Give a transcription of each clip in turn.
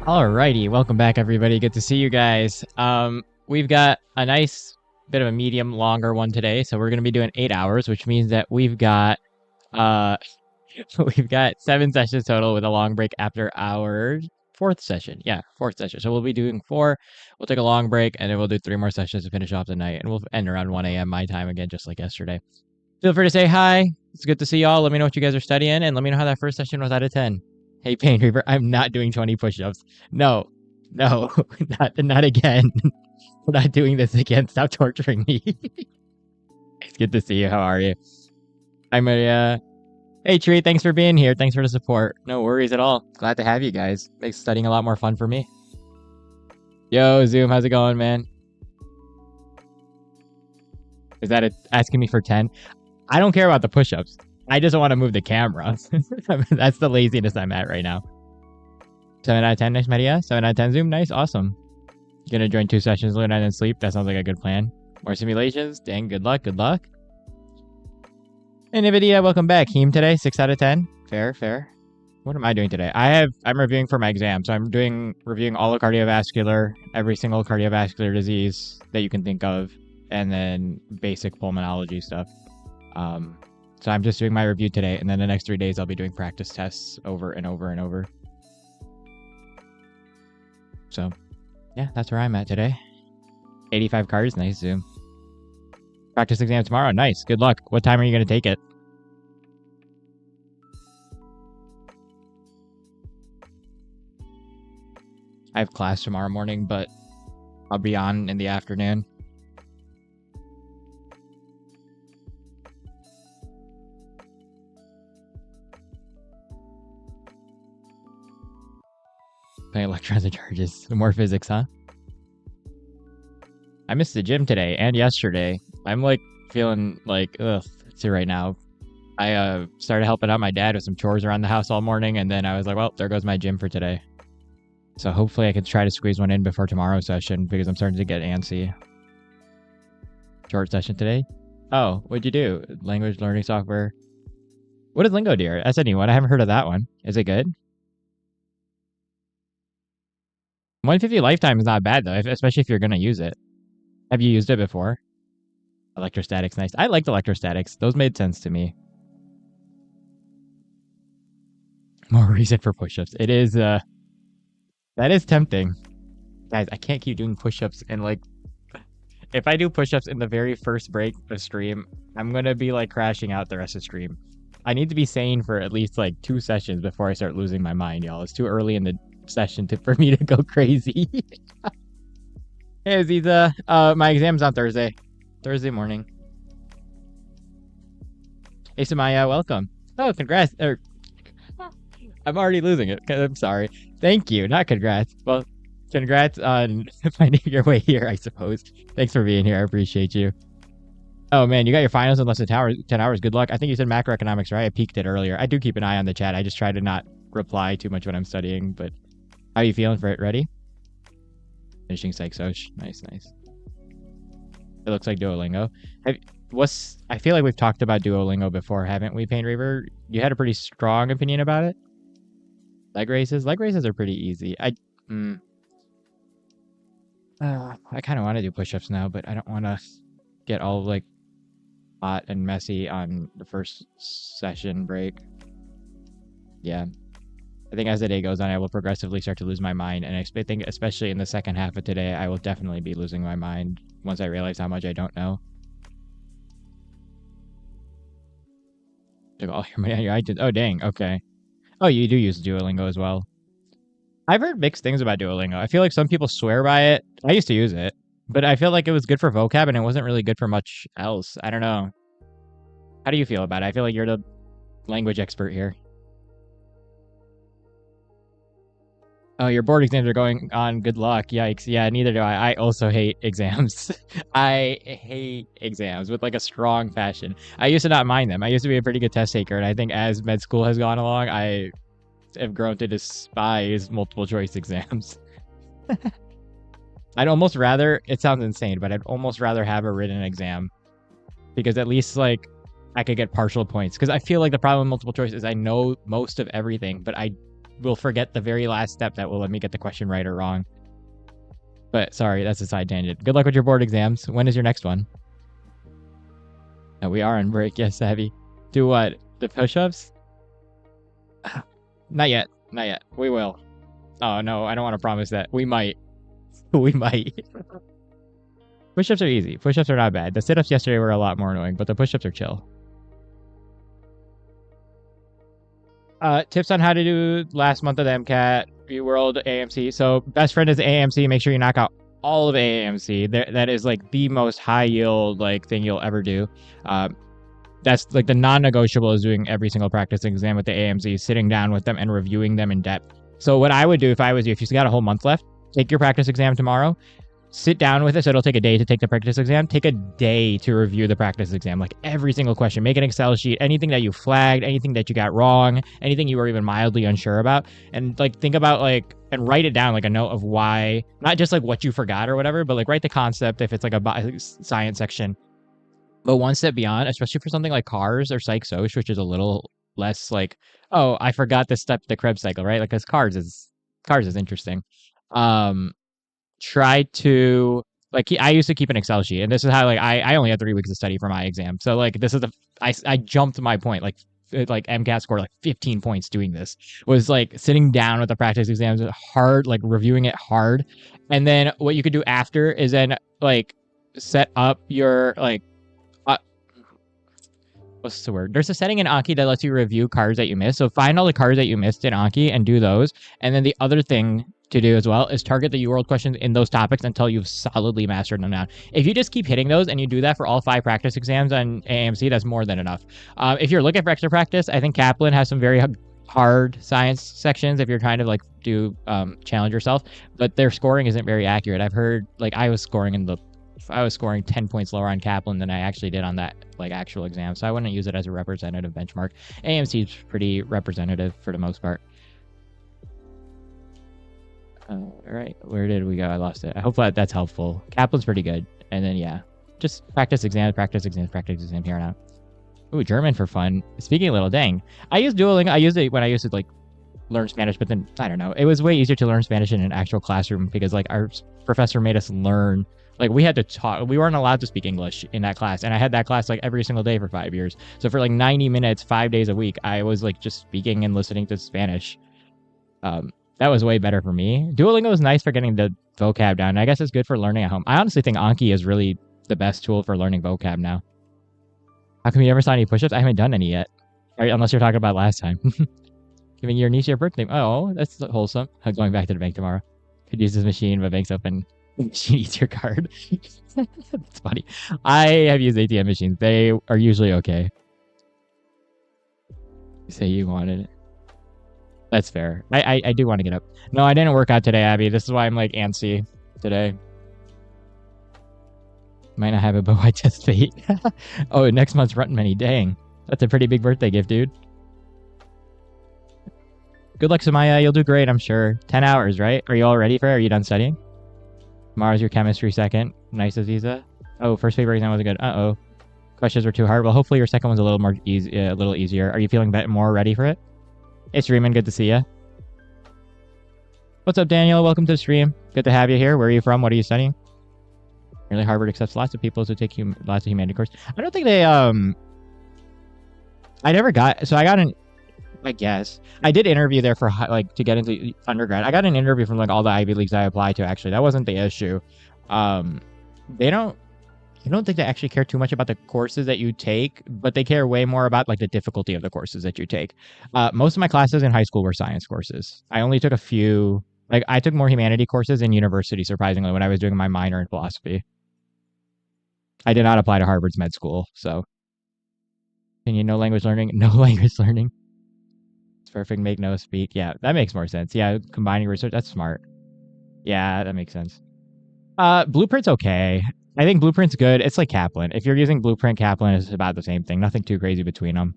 Alrighty, welcome back everybody. Good to see you guys. We've got a nice bit of a medium longer one today, so we're gonna be doing 8 hours, which means that we've got we've got 7 sessions total with a long break after our fourth session. Yeah, fourth session. So we'll be doing 4. We'll take a long break, and then we'll do 3 more sessions to finish off the night, and we'll end around 1 a.m. my time again, just like yesterday. Feel free to say hi. It's good to see y'all. Let me know what you guys are studying, and let me know how that first session was out of 10. Hey, Pain Reaper, I'm not doing 20 push-ups. No, not again. We're not doing this again. Stop torturing me. It's good to see you. How are you? I'm a, hey, Tree, thanks for being here. Thanks for the support. No worries at all. Glad to have you guys. Makes studying a lot more fun for me. Yo, Zoom, how's it going, man? Is that asking me for 10? I don't care about the push-ups. I just want to move the camera. That's the laziness I'm at right now. 7 out of 10, nice, Maria. 7 out of 10, Zoom, nice, awesome. You're gonna join 2 sessions, learn and then sleep. That sounds like a good plan. More simulations. Dang, good luck, good luck. And NVIDIA, welcome back. Heme today, 6 out of 10. Fair. What am I doing today? I'm reviewing for my exam. So I'm reviewing all the cardiovascular, every single cardiovascular disease that you can think of, and then basic pulmonology stuff. So I'm just doing my review today, and then the next 3 days I'll be doing practice tests over and over and over. So, yeah, that's where I'm at today. 85 cards, nice, Zoom. Practice exam tomorrow, nice, good luck. What time are you going to take it? I have class tomorrow morning, but I'll be on in the afternoon. Playing electrons and charges. More physics, huh? I missed the gym today and yesterday. I'm like feeling like ugh. Let's see right now. I started helping out my dad with some chores around the house all morning, and then I was like, well, there goes my gym for today. So hopefully I can try to squeeze one in before tomorrow's session because I'm starting to get antsy. Short session today? Oh, what'd you do? Language learning software. What is Lingo Deer? That's a new one. I haven't heard of that one. Is it good? 150 lifetime is not bad, though, especially if you're going to use it. Have you used it before? Electrostatics, nice. I liked electrostatics. Those made sense to me. More reason for push-ups. It is, that is tempting. Guys, I can't keep doing push-ups and, like, if I do push-ups in the very first break of stream, I'm going to be, like, crashing out the rest of stream. I need to be sane for at least, like, 2 sessions before I start losing my mind, y'all. It's too early in the session for me to go crazy. Hey, Aziza. My exam's on Thursday morning. Hey, Samaya, welcome. Oh, congrats. I'm already losing it. I'm sorry. Thank you. Not congrats. Well, congrats on finding your way here, I suppose. Thanks for being here. I appreciate you. Oh, man, you got your finals in less than 10 hours. Good luck. I think you said macroeconomics, right? I peeked it earlier. I do keep an eye on the chat. I just try to not reply too much when I'm studying, but how are you feeling for it? Ready? Finishing Psych Soch. Nice. It looks like Duolingo. I feel like we've talked about Duolingo before, haven't we, Pain Reaver? You had a pretty strong opinion about it. Leg races are pretty easy. I kind of want to do push-ups now, but I don't want to get all like hot and messy on the first session break. Yeah. I think as the day goes on, I will progressively start to lose my mind. And I think especially in the second half of today, I will definitely be losing my mind once I realize how much I don't know. Took all your money on your iTunes. Oh, dang. Okay. Oh, you do use Duolingo as well. I've heard mixed things about Duolingo. I feel like some people swear by it. I used to use it, but I feel like it was good for vocab and it wasn't really good for much else. I don't know. How do you feel about it? I feel like you're the language expert here. Oh, your board exams are going on. Good luck. Yikes. Yeah, neither do I. I also hate exams. I hate exams with like a strong passion. I used to not mind them. I used to be a pretty good test taker, and I think as med school has gone along, I have grown to despise multiple choice exams. I'd almost rather, it sounds insane, but I'd almost rather have a written exam because at least like I could get partial points. Because I feel like the problem with multiple choice is I know most of everything, but I will forget the very last step that will let me get the question right or wrong. But sorry, that's a side tangent. Good luck with your board exams. When is your next one? Oh, we are on break. Yes, Savvy. Do what? The push-ups? Not yet. Not yet. We will. Oh, no, I don't want to promise that. We might. We might. Push-ups are easy. Push-ups are not bad. The sit-ups yesterday were a lot more annoying, but the push-ups are chill. Tips on how to do last month of the MCAT, World AMC. So best friend is AMC. Make sure you knock out all of AMC. That is like the most high yield like thing you'll ever do. That's like the non-negotiable is doing every single practice exam with the AMC, sitting down with them and reviewing them in depth. So what I would do if I was you, if you've got a whole month left, take your practice exam tomorrow. Sit down with it. So it'll take a day to take the practice exam. Take a day to review the practice exam, like every single question. Make an Excel sheet, anything that you flagged, anything that you got wrong, anything you were even mildly unsure about. And like think about like, and write it down like a note of why, not just like what you forgot or whatever, but like write the concept if it's like a science section. But one step beyond, especially for something like cars or psych-soc, which is a little less like, oh, I forgot this step, the Krebs cycle, right? Like, because cars is interesting. Try to like I used to keep an Excel sheet, and this is how like I only had 3 weeks of study for my exam, so like this is I jumped my point like MCAT scored like 15 points doing this. Was like sitting down with the practice exams hard, like reviewing it hard, and then what you could do after is then like set up your like what's the word? There's a setting in Anki that lets you review cards that you missed. So find all the cards that you missed in Anki and do those. And then the other thing to do as well is target the UWorld questions in those topics until you've solidly mastered them down. If you just keep hitting those and you do that for all 5 practice exams on AMC, that's more than enough. If you're looking for extra practice, I think Kaplan has some very hard science sections if you're trying to like do challenge yourself, but their scoring isn't very accurate. I've heard like I was scoring 10 points lower on Kaplan than I actually did on that like actual exam, so I wouldn't use it as a representative benchmark. AMC is pretty representative for the most part. All right, where did we go? I lost it. I hope that's helpful. Kaplan's pretty good, and then yeah, just practice exam here now. Ooh, German for fun. Speaking a little, dang. I use Duolingo. I used it when I used to like learn Spanish, but then I don't know. It was way easier to learn Spanish in an actual classroom because like our professor made us learn. Like we had to talk. We weren't allowed to speak English in that class, and I had that class like every single day for 5 years. So for like 90 minutes, 5 days a week, I was like just speaking and listening to Spanish. That was way better for me. Duolingo is nice for getting the vocab down. I guess it's good for learning at home. I honestly think Anki is really the best tool for learning vocab now. How come you never saw any push-ups? I haven't done any yet. Right, unless you're talking about last time. Giving your niece your birthday. Oh, that's wholesome. I'm going back to the bank tomorrow. Could use this machine, but bank's open. She eats your card. That's funny. I have used ATM machines. They are usually okay. You say you wanted it. That's fair. I do want to get up. No, I didn't work out today, Abby. This is why I'm like antsy today. Might not have it, but why test fate? Oh, next month's Run Many. Dang. That's a pretty big birthday gift, dude. Good luck, Samaya. You'll do great, I'm sure. 10 hours, right? Are you all ready for it? Are you done studying? Tomorrow's your chemistry second. Nice, Aziza. Oh, first paper exam wasn't good. Uh-oh. questions were too hard. Well, hopefully your second one's a little more easy, a little easier. Are you feeling more ready for it? Hey, Streamin', good to see you. What's up, Daniel? Welcome to the stream. Good to have you here. Where are you from? What are you studying? Really, Harvard accepts lots of people to take lots of humanity courses. I don't think they I never got. So I got an. I guess I did interview there for like to get into undergrad. I got an interview from like all the Ivy Leagues I applied to. Actually, that wasn't the issue. They don't. I don't think they actually care too much about the courses that you take, but they care way more about like the difficulty of the courses that you take. Most of my classes in high school were science courses. I only took a few. Like I took more humanity courses in university, surprisingly, when I was doing my minor in philosophy. I did not apply to Harvard's med school, so. Can you no language learning? No language learning. It's perfect. Make no speak. Yeah, that makes more sense. Yeah, combining research. That's smart. Yeah, that makes sense. Blueprint's okay. I think Blueprint's good. It's like Kaplan. If you're using Blueprint, Kaplan is about the same thing. Nothing too crazy between them.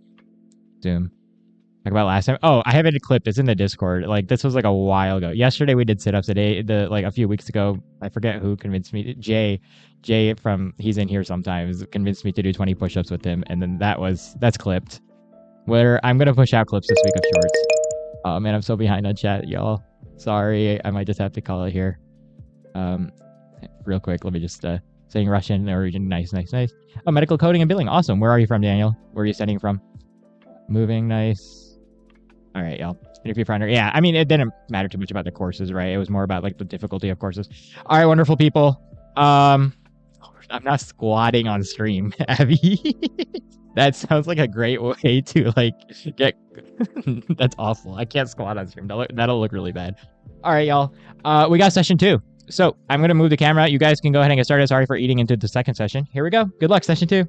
Zoom. Talk about last time. Oh, I have it clipped. It's in the Discord. Like this was like a while ago. Yesterday we did sit-ups. Today, like a few weeks ago, I forget who convinced me. Jay from he's in here sometimes convinced me to do 20 push-ups with him, and then that's clipped. Where I'm gonna push out clips this week of shorts. Oh man, I'm so behind on chat, y'all. Sorry, I might just have to call it here. Real quick, let me just saying Russian origin. Nice. Oh, medical coding and billing. Awesome. Where are you from, Daniel? Where are you studying from? Moving. Nice. All right, y'all. Interview finder. Yeah, I mean, it didn't matter too much about the courses, right? It was more about like the difficulty of courses. All right, wonderful people. I'm not squatting on stream, Abby. That sounds like a great way to like get. That's awful. I can't squat on stream. That'll look really bad. All right, y'all. We got session 2. So I'm gonna move the camera. You guys can go ahead and get started. Sorry for eating into the second session. Here we go. Good luck, session 2.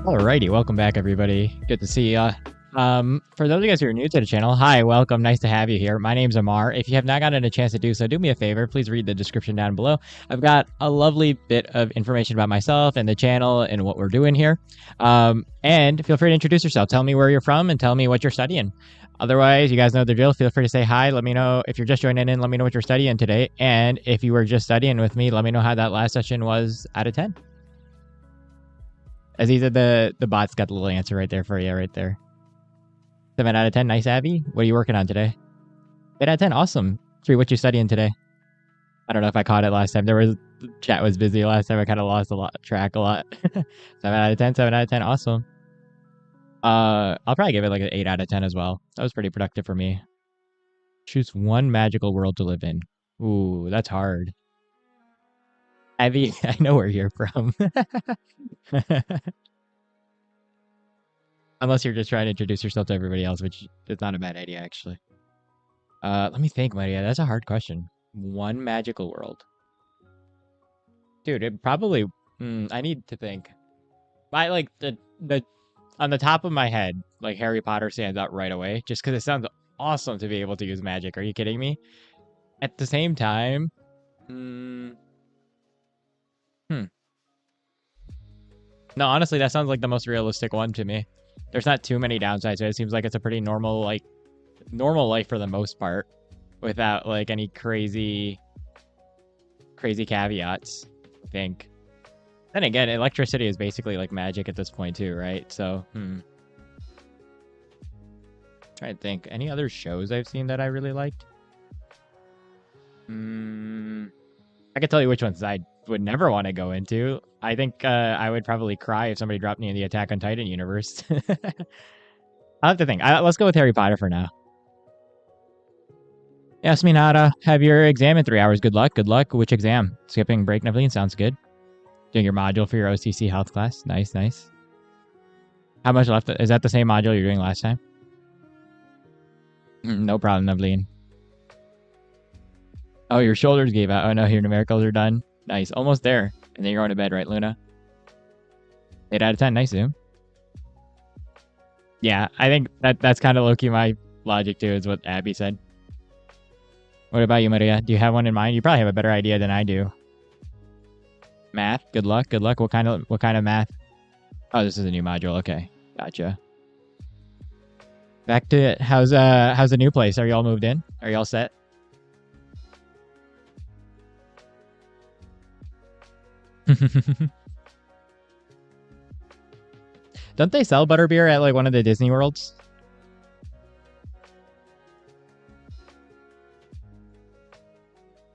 Alrighty, welcome back, everybody. Good to see ya. For those of you guys who are new to the channel, hi, welcome. Nice to have you here. My name's Amar. If you have not gotten a chance to do so, do me a favor. Please read the description down below. I've got a lovely bit of information about myself and the channel and what we're doing here. And feel free to introduce yourself. Tell me where you're from and tell me what you're studying. Otherwise, you guys know the drill. Feel free to say hi. Let me know if you're just joining in. Let me know what you're studying today. And if you were just studying with me, let me know how that last session was out of 10. Aziza, the bot's got the little answer right there for you, right there. 7 out of 10. Nice, Abby. What are you working on today? 8 out of 10. Awesome. 3, what you studying today? I don't know if I caught it last time. The chat was busy last time. I kind of lost track a lot. 7 out of 10. 7 out of 10. Awesome. I'll probably give it like an 8 out of 10 as well. That was pretty productive for me. Choose one magical world to live in. Ooh, that's hard. Abby, I know where you're from. Unless you're just trying to introduce yourself to everybody else, which is not a bad idea, actually. Let me think, Maria. That's a hard question. One magical world. Dude, it probably... I need to think. I like the on the top of my head, like Harry Potter stands out right away, just because it sounds awesome to be able to use magic. Are you kidding me? At the same time... No, honestly, that sounds like the most realistic one to me. There's not too many downsides. So it seems like it's a pretty normal life for the most part, without like any crazy caveats, I think. Then again, electricity is basically like magic at this point too, right? So, Trying to think. Any other shows I've seen that I really liked? I could tell you which ones I would never want to go into. I think I would probably cry if somebody dropped me in the Attack on Titan universe. I'll have to think. Let's go with Harry Potter for now. Yasminata, have your exam in 3 hours. Good luck. Good luck. Which exam? Skipping break, Nevleen. Sounds good. Doing your module for your OCC health class. Nice, nice. How much left? Is that the same module you're doing last time? No problem, Nevleen. Oh, your shoulders gave out. Oh no, your numericals are done. Nice. Almost there. And then you're going to bed, right, Luna? 8 out of 10. Nice, Zoom. Yeah, I think that's kind of low-key my logic, too, is what Abby said. What about you, Maria? Do you have one in mind? You probably have a better idea than I do. Math? Good luck. Good luck. What kind of math? Oh, this is a new module. Okay. Gotcha. Back to it. How's the new place? Are you all moved in? Are you all set? Don't they sell butterbeer at like one of the Disney worlds?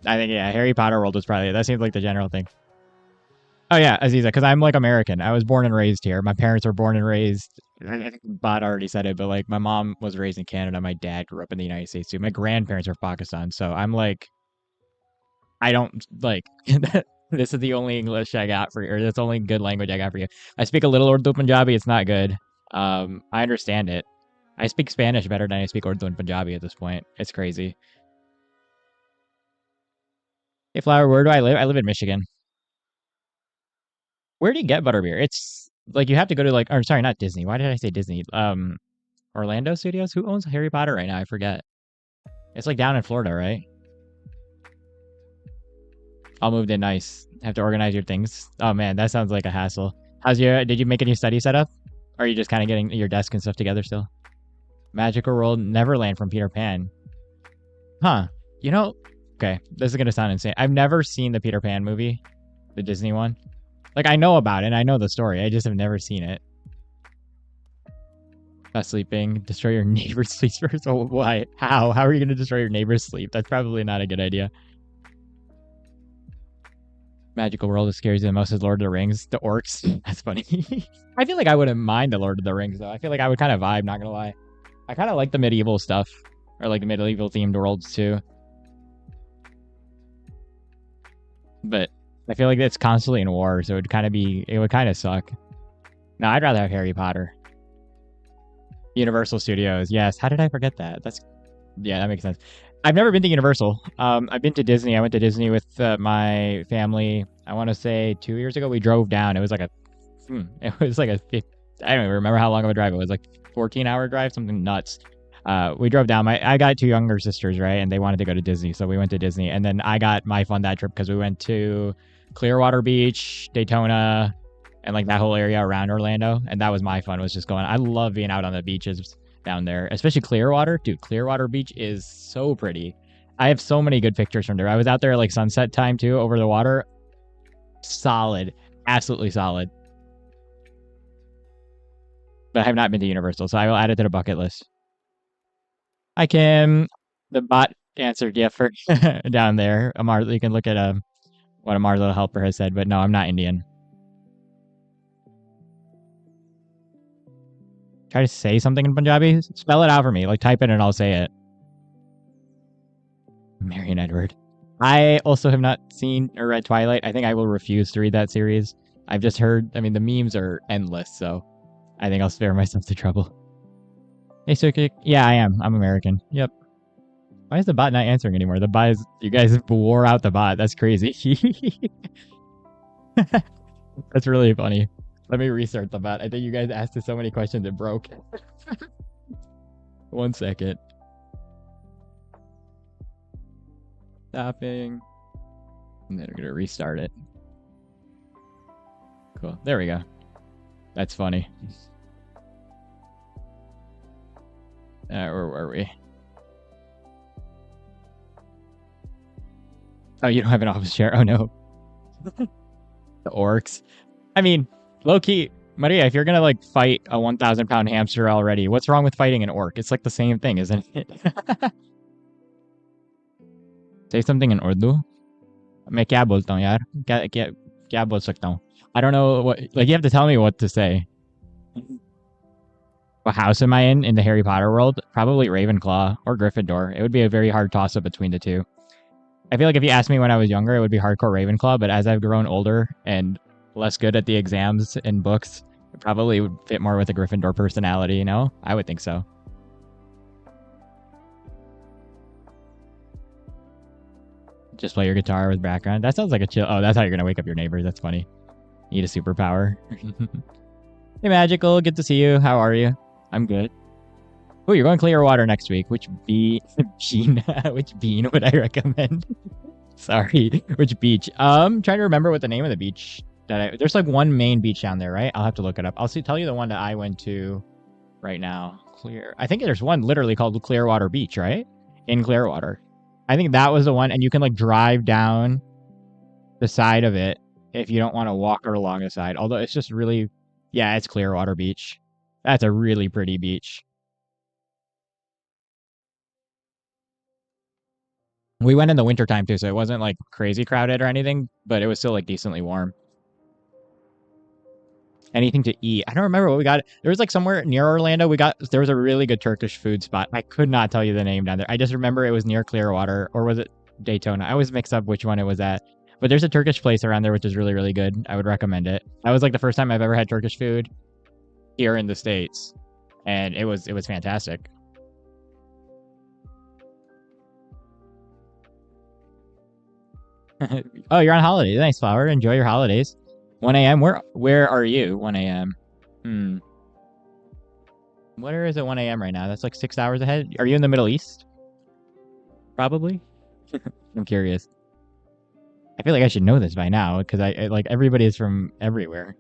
I think, yeah, Harry Potter world was probably, that seems like the general thing. Oh yeah, Aziza, because I'm like American. I was born and raised here. My parents were born and raised, I think Bot already said it, but like my mom was raised in Canada. My dad grew up in the United States too. My grandparents are Pakistan. So I'm like, I don't like, this is the only English I got for you, or that's the only good language I got for you. I speak a little Urdu Punjabi. It's not good. I understand it. I speak Spanish better than I speak Urdu and Punjabi at this point. It's crazy. Hey, Flower, where do I live? I live in Michigan. Where do you get butterbeer? It's like you have to go to like, or sorry, not Disney. Why did I say Disney? Orlando Studios? Who owns Harry Potter right now? I forget. It's like down in Florida, right? All moved in. Nice. Have to organize your things. Oh man, that sounds like a hassle. Did you make a new study setup? Or are you just kind of getting your desk and stuff together still? Magical World Neverland from Peter Pan. Huh. You know, okay, this is going to sound insane. I've never seen the Peter Pan movie, the Disney one. Like, I know about it. I know the story. I just have never seen it. Not sleeping. Destroy your neighbor's sleep first. Oh, why? How? How are you going to destroy your neighbor's sleep? That's probably not a good idea. Magical world that scares you the most is Lord of the Rings. The orcs. That's funny. I feel like I wouldn't mind the Lord of the Rings, though. I feel like I would kind of vibe, not going to lie. I kind of like the medieval stuff. Or like the medieval themed worlds, too. But I feel like it's constantly in war, so it would kind of suck. No, I'd rather have Harry Potter. Universal Studios, yes. How did I forget that? Yeah, that makes sense. I've never been to Universal. I've been to Disney. I went to Disney with my family. I want to say 2 years ago. We drove down. It was like it was like I don't even remember how long of a drive it was. Like 14-hour drive, something nuts. We drove down. I got two younger sisters, right, and they wanted to go to Disney, so we went to Disney. And then I got my fun that trip because we went to Clearwater Beach, Daytona, and like that whole area around Orlando. And that was my fun. Was just going. I love being out on the beaches down there, especially Clearwater. Dude, Clearwater Beach is so pretty. I have so many good pictures from there. I was out there at like sunset time too, over the water. Solid, absolutely solid. But I have not been to Universal, so I will add it to the bucket list. I can. The bot answered yeah for down there. Amar, you can look at what Amar's little helper has said, but no, I'm not Indian. Try to say something in Punjabi. Spell it out for me. Like type it and I'll say it. Marion Edward. I also have not seen or read Twilight. I think I will refuse to read that series. I've just heard. I mean, the memes are endless, so I think I'll spare myself the trouble. Hey, Suki. Yeah, I am. I'm American. Yep. Why is the bot not answering anymore? The bot is. You guys wore out the bot. That's crazy. That's really funny. Let me restart the bot. I think you guys asked us so many questions it broke. 1 second. Stopping. And then we're gonna restart it. Cool. There we go. That's funny. Where were we? Oh, you don't have an office chair? Oh no. The orcs. I mean, low-key, Maria, if you're gonna like fight a 1,000-pound hamster already, what's wrong with fighting an orc? It's like the same thing, isn't it? Say something in Urdu. मैं क्या बोलता हूँ यार? क्या बोल सकता हूँ? I don't know what. Like you have to tell me what to say. What house am I in the Harry Potter world? Probably Ravenclaw or Gryffindor. It would be a very hard toss-up between the two. I feel like if you asked me when I was younger, it would be hardcore Ravenclaw, but as I've grown older and less good at the exams and books, it probably would fit more with a Gryffindor personality, you know? I would think so. Just play your guitar with background. That sounds like a chill. Oh, that's how you're going to wake up your neighbors. That's funny. Need a superpower. Hey, Magical. Good to see you. How are you? I'm good. Oh, you're going Clearwater next week. Which bean would I recommend? Sorry. Which beach? Trying to remember what the name of the beach there's like one main beach down there, right? I'll have to look it up. Tell you the one that I went to right now. I think there's one literally called Clearwater Beach, right? In Clearwater. I think that was the one, and you can like drive down the side of it if you don't want to walk along the side. Although it's just really, yeah, it's Clearwater Beach. That's a really pretty beach. We went in the wintertime too, so it wasn't like crazy crowded or anything, but it was still like decently warm. Anything to eat? I don't remember what we got. There was like somewhere near Orlando. There was a really good Turkish food spot. I could not tell you the name down there. I just remember it was near Clearwater, or was it Daytona? I always mix up which one it was at. But there's a Turkish place around there which is really, really good. I would recommend it. That was like the first time I've ever had Turkish food here in the States, and it was fantastic. Oh, you're on holiday. Nice, Flower. Enjoy your holidays. 1 a.m. Where are you? 1 a.m. Where is it 1 a.m. right now? That's like 6 hours ahead. Are you in the Middle East? Probably. I'm curious. I feel like I should know this by now because I like everybody is from everywhere.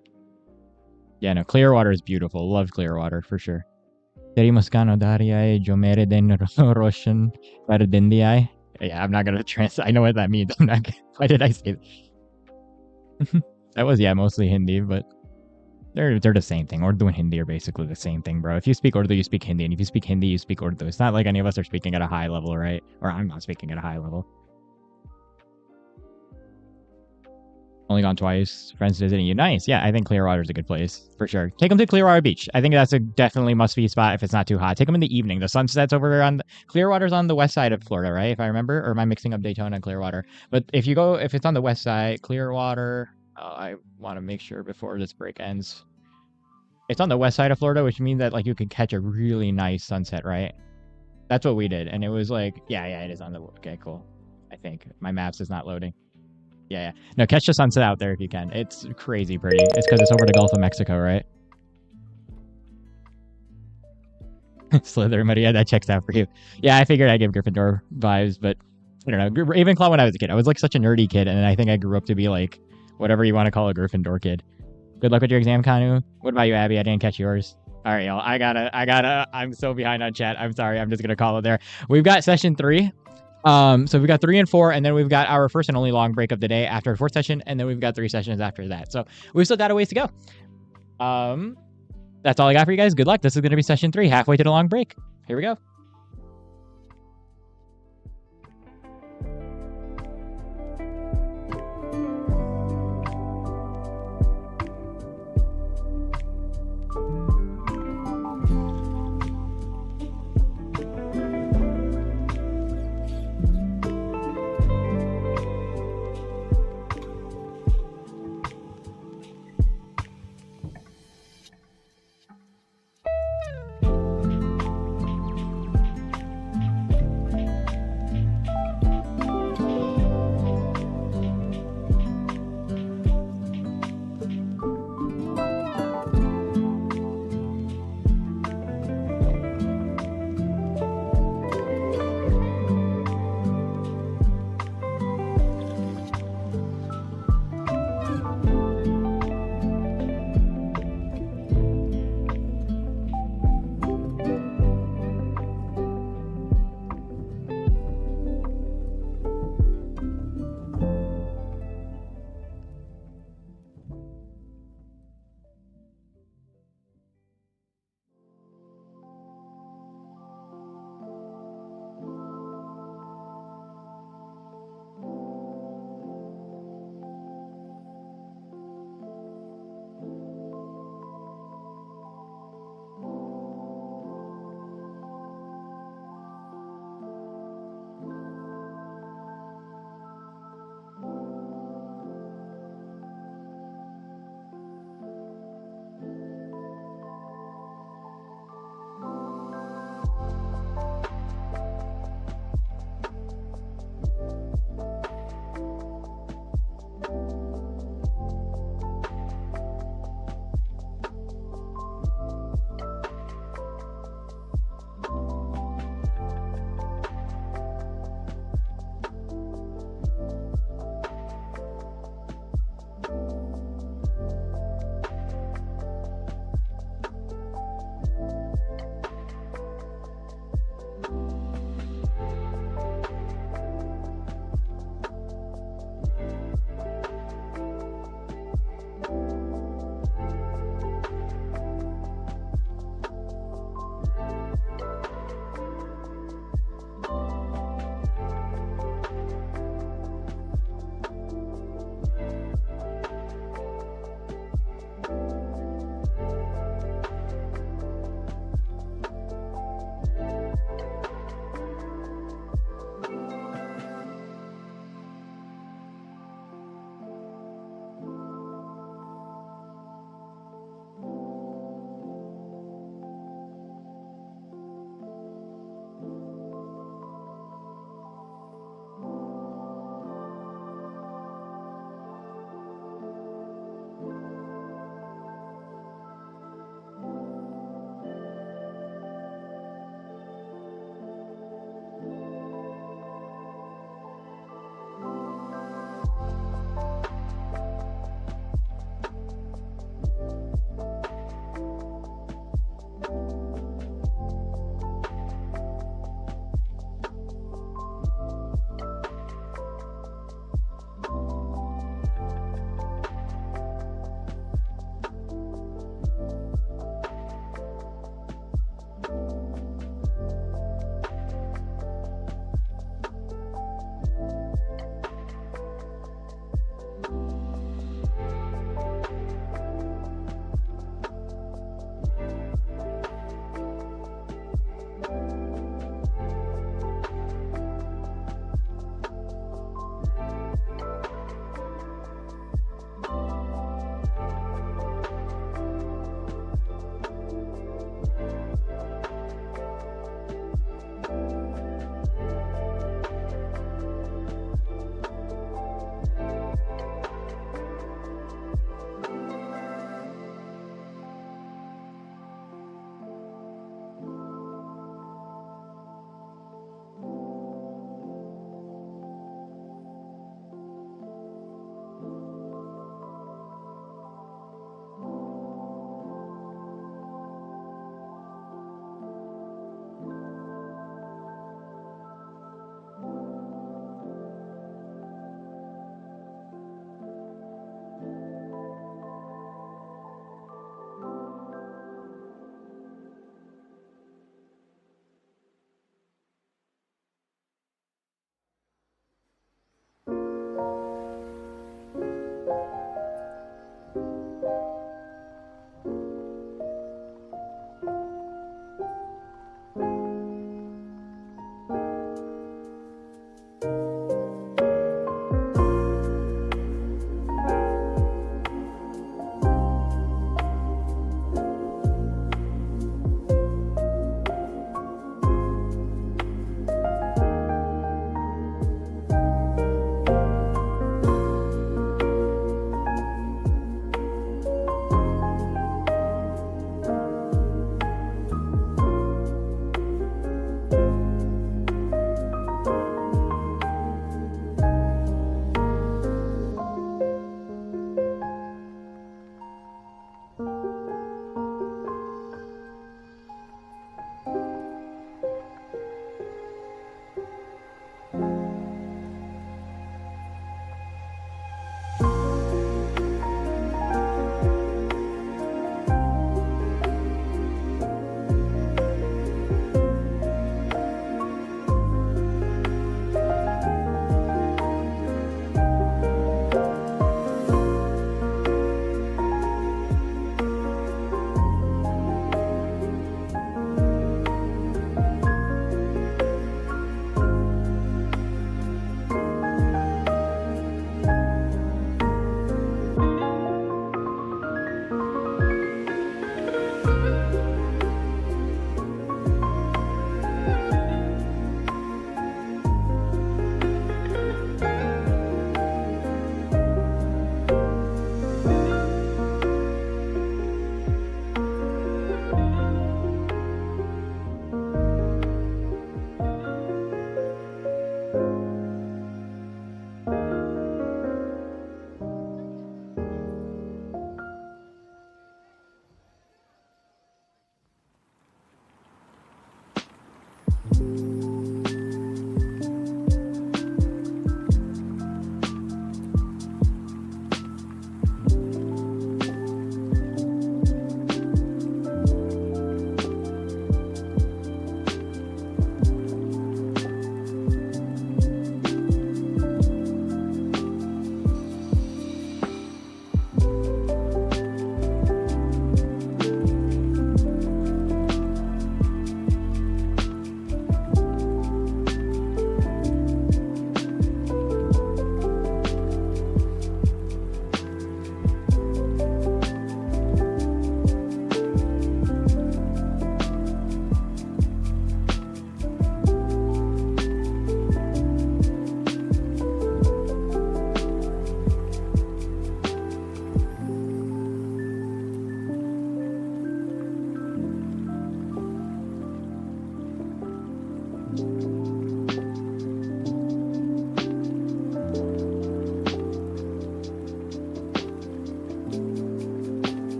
Yeah, no, Clearwater is beautiful. Love Clearwater for sure. Teri Muscano Daria Jomere Den Roshan Pardindiai. Yeah, I'm not gonna translate. I know what that means. Why did I say that? That was, yeah, mostly Hindi, but they're the same thing. Urdu and Hindi are basically the same thing, bro. If you speak Urdu, you speak Hindi, and if you speak Hindi, you speak Urdu. It's not like any of us are speaking at a high level, right? Or I'm not speaking at a high level. Only gone twice. Friends visiting you. Nice. Yeah, I think Clearwater is a good place for sure. Take them to Clearwater Beach. I think that's a definitely must-be spot if it's not too hot. Take them in the evening. The sunset's over on Clearwater's on the west side of Florida, right? If I remember, or am I mixing up Daytona and Clearwater? But if it's on the west side, Clearwater. I want to make sure before this break ends. It's on the west side of Florida, which means that like you could catch a really nice sunset, right? That's what we did. And it was like, yeah, it is on the, okay, cool. I think my maps is not loading. Yeah. No, catch the sunset out there if you can. It's crazy pretty. It's because it's over the Gulf of Mexico, right? Slytherin, but yeah, that checks out for you. Yeah, I figured I'd give Gryffindor vibes, but I don't know. Ravenclaw when I was a kid. I was like such a nerdy kid, and I think I grew up to be like whatever you want to call a Gryffindor kid. Good luck with your exam, Kanu. What about you, Abby? I didn't catch yours. All right, y'all. I'm so behind on chat. I'm sorry. I'm just gonna call it there. We've got session 3. So we've got 3 and 4, and then we've got our first and only long break of the day after the 4th session, and then we've got 3 sessions after that. So we've still got a ways to go. That's all I got for you guys. Good luck. This is going to be session 3, halfway to the long break. Here we go.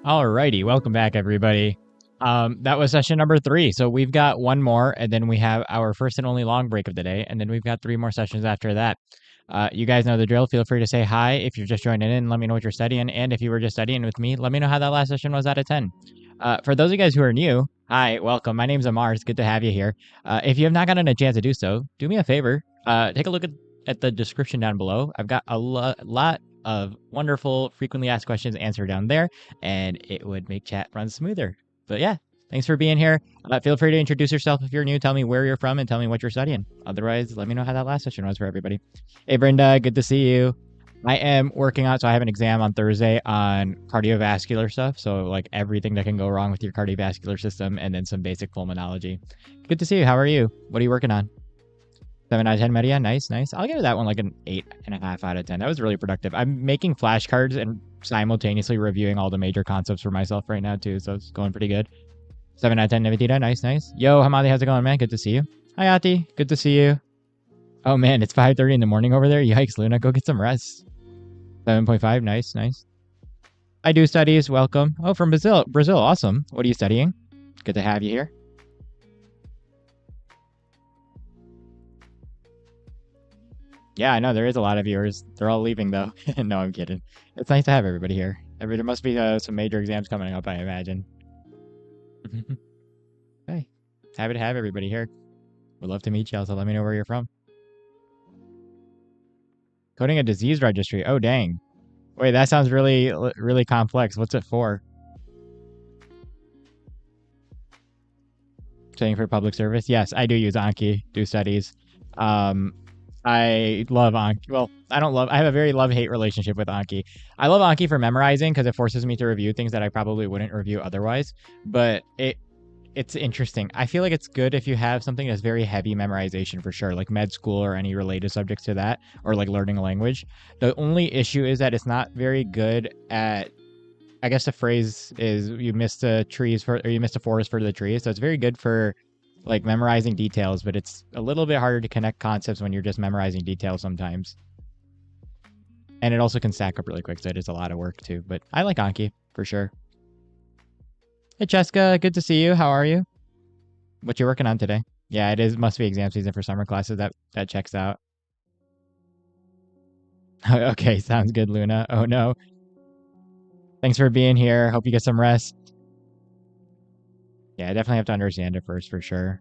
Alrighty, welcome back, everybody. That was session number 3. So we've got one more, and then we have our first and only long break of the day, and then we've got 3 more sessions after that. You guys know the drill. Feel free to say hi if you're just joining in. Let me know what you're studying, and if you were just studying with me, let me know how that last session was out of 10. For those of you guys who are new, hi, welcome. My name's Amar. It's good to have you here. If you have not gotten a chance to do so, do me a favor. Take a look at the description down below. I've got a lot of wonderful frequently asked questions answered down there, and it would make chat run smoother. But yeah, thanks for being here. Feel free to introduce yourself if you're new. Tell me where you're from and tell me what you're studying. Otherwise, let me know how that last session was for everybody. Hey, Brenda, good to see you. I am working on, so I have an exam on Thursday on cardiovascular stuff. So like everything that can go wrong with your cardiovascular system, and then some basic pulmonology. Good to see you. How are you? What are you working on? 7 out of 10, Maria. Nice, nice. I'll give that one like an 8.5 out of 10. That was really productive. I'm making flashcards and simultaneously reviewing all the major concepts for myself right now, too. So it's going pretty good. 7 out of 10, Nivedita. Nice, nice. Yo, Hamadi, how's it going, man? Good to see you. Hi, Ati. Good to see you. Oh, man, it's 5:30 in the morning over there. Yikes, Luna. Go get some rest. 7.5. Nice, nice. I do studies. Welcome. Oh, from Brazil. Brazil. Awesome. What are you studying? Good to have you here. Yeah, I know there is a lot of viewers. They're all leaving though. No, I'm kidding. It's nice to have everybody here. There must be some major exams coming up, I imagine. Hey, happy to have everybody here. Would love to meet you. Also, let me know where you're from. Coding a disease registry. Oh, dang. Wait, that sounds really complex. What's it for? Studying for public service? Yes, I do use Anki. Do studies. I love Anki. Well, I have a very love-hate relationship with Anki. I love Anki for memorizing because it forces me to review things that I probably wouldn't review otherwise. But it's interesting. I feel like it's good if you have something that's very heavy memorization for sure, like med school or any related subjects to that, or like learning a language. The only issue is that it's not very good at, I guess the phrase is you missed the forest for the trees. So it's very good for like memorizing details, but it's a little bit harder to connect concepts when you're just memorizing details sometimes. And it also can stack up really quick, so it is a lot of work too. But I like Anki for sure. Hey Cheska, good to see you. How are you? What you working on today? Yeah, it is. Must be exam season for summer classes. That checks out. Okay, sounds good, Luna. Oh no. Thanks for being here. Hope you get some rest. Yeah, I definitely have to understand it first for sure.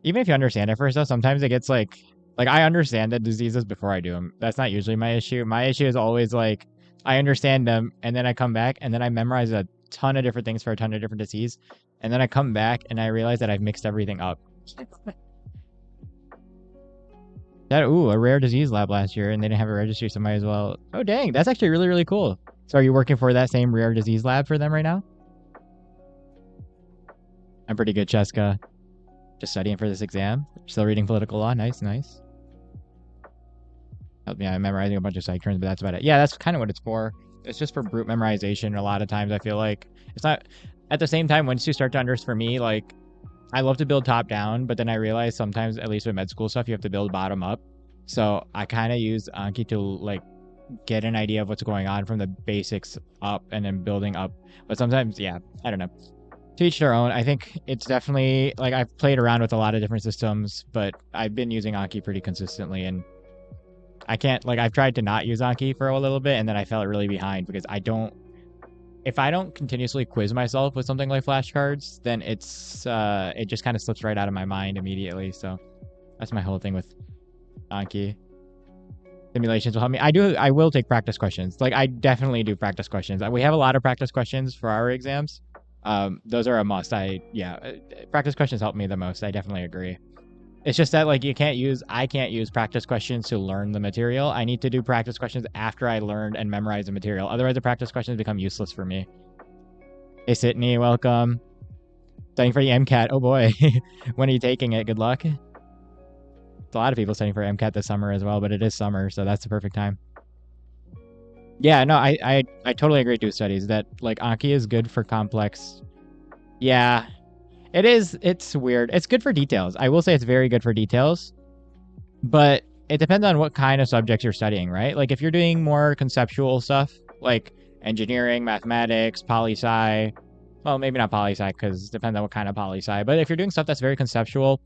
Even if you understand it first, though, sometimes it gets like I understand the diseases before I do them. That's not usually my issue. My issue is always like I understand them, and then I come back, and then I memorize a ton of different things for a ton of different disease, and then I come back and I realize that I've mixed everything up. A rare disease lab last year, and they didn't have a registry, so might as well. Oh, dang, that's actually really cool. So are you working for that same rare disease lab for them right now? I'm pretty good, Cheska. Just studying for this exam. Still reading political law. Nice, nice. Help me. I'm memorizing a bunch of psych terms, but that's about it. Yeah, that's kind of what it's for. It's just for brute memorization. A lot of times I feel like it's not. At the same time, once you start to understand, for me, like I love to build top down, but then I realize sometimes, at least with med school stuff, you have to build bottom up. So I kind of use Anki to like get an idea of what's going on from the basics up and then building up. But sometimes, yeah, I don't know. To each their own. I think it's definitely like I've played around with a lot of different systems, but I've been using Anki pretty consistently, and I can't like I've tried to not use Anki for a little bit, and then I felt really behind because if I don't continuously quiz myself with something like flashcards, then it just kind of slips right out of my mind immediately. So that's my whole thing with Anki. Simulations will help me. I will take practice questions. Like I definitely do practice questions. We have a lot of practice questions for our exams. Those are a must. Practice questions help me the most. I definitely agree. It's just that like I can't use practice questions to learn the material. I need to do practice questions after I learned and memorized the material. Otherwise the practice questions become useless for me. Hey Sydney, welcome. Studying for the MCAT. Oh boy. When are you taking it? Good luck. There's a lot of people studying for MCAT this summer as well, but it is summer, so that's the perfect time. Yeah, no, I totally agree too, studies that like Anki is good for complex. Yeah, it is. It's weird. It's good for details. I will say it's very good for details, but it depends on what kind of subjects you're studying, right? Like if you're doing more conceptual stuff, like engineering, mathematics, poli-sci, well, maybe not poli-sci because it depends on what kind of poli-sci, but if you're doing stuff that's very conceptual,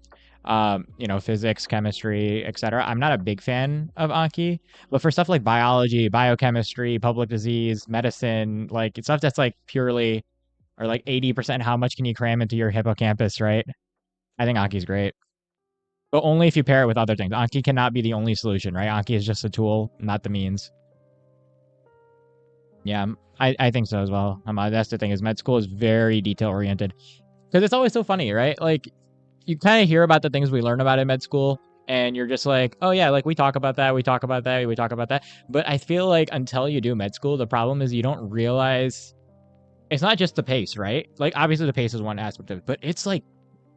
physics, chemistry, etc. I'm not a big fan of Anki, but for stuff like biology, biochemistry, public disease, medicine, like stuff that's like purely or like 80% how much can you cram into your hippocampus, right? I think Anki's great. But only if you pair it with other things. Anki cannot be the only solution, right? Anki is just a tool, not the means. Yeah, I think so as well. That's the thing is med school is very detail oriented. Because it's always so funny, right? Like you kind of hear about the things we learn about in med school and you're just like, oh yeah, like we talk about that, we talk about that, we talk about that. But I feel like until you do med school, the problem is you don't realize it's not just the pace, right? Like obviously the pace is one aspect of it, but it's like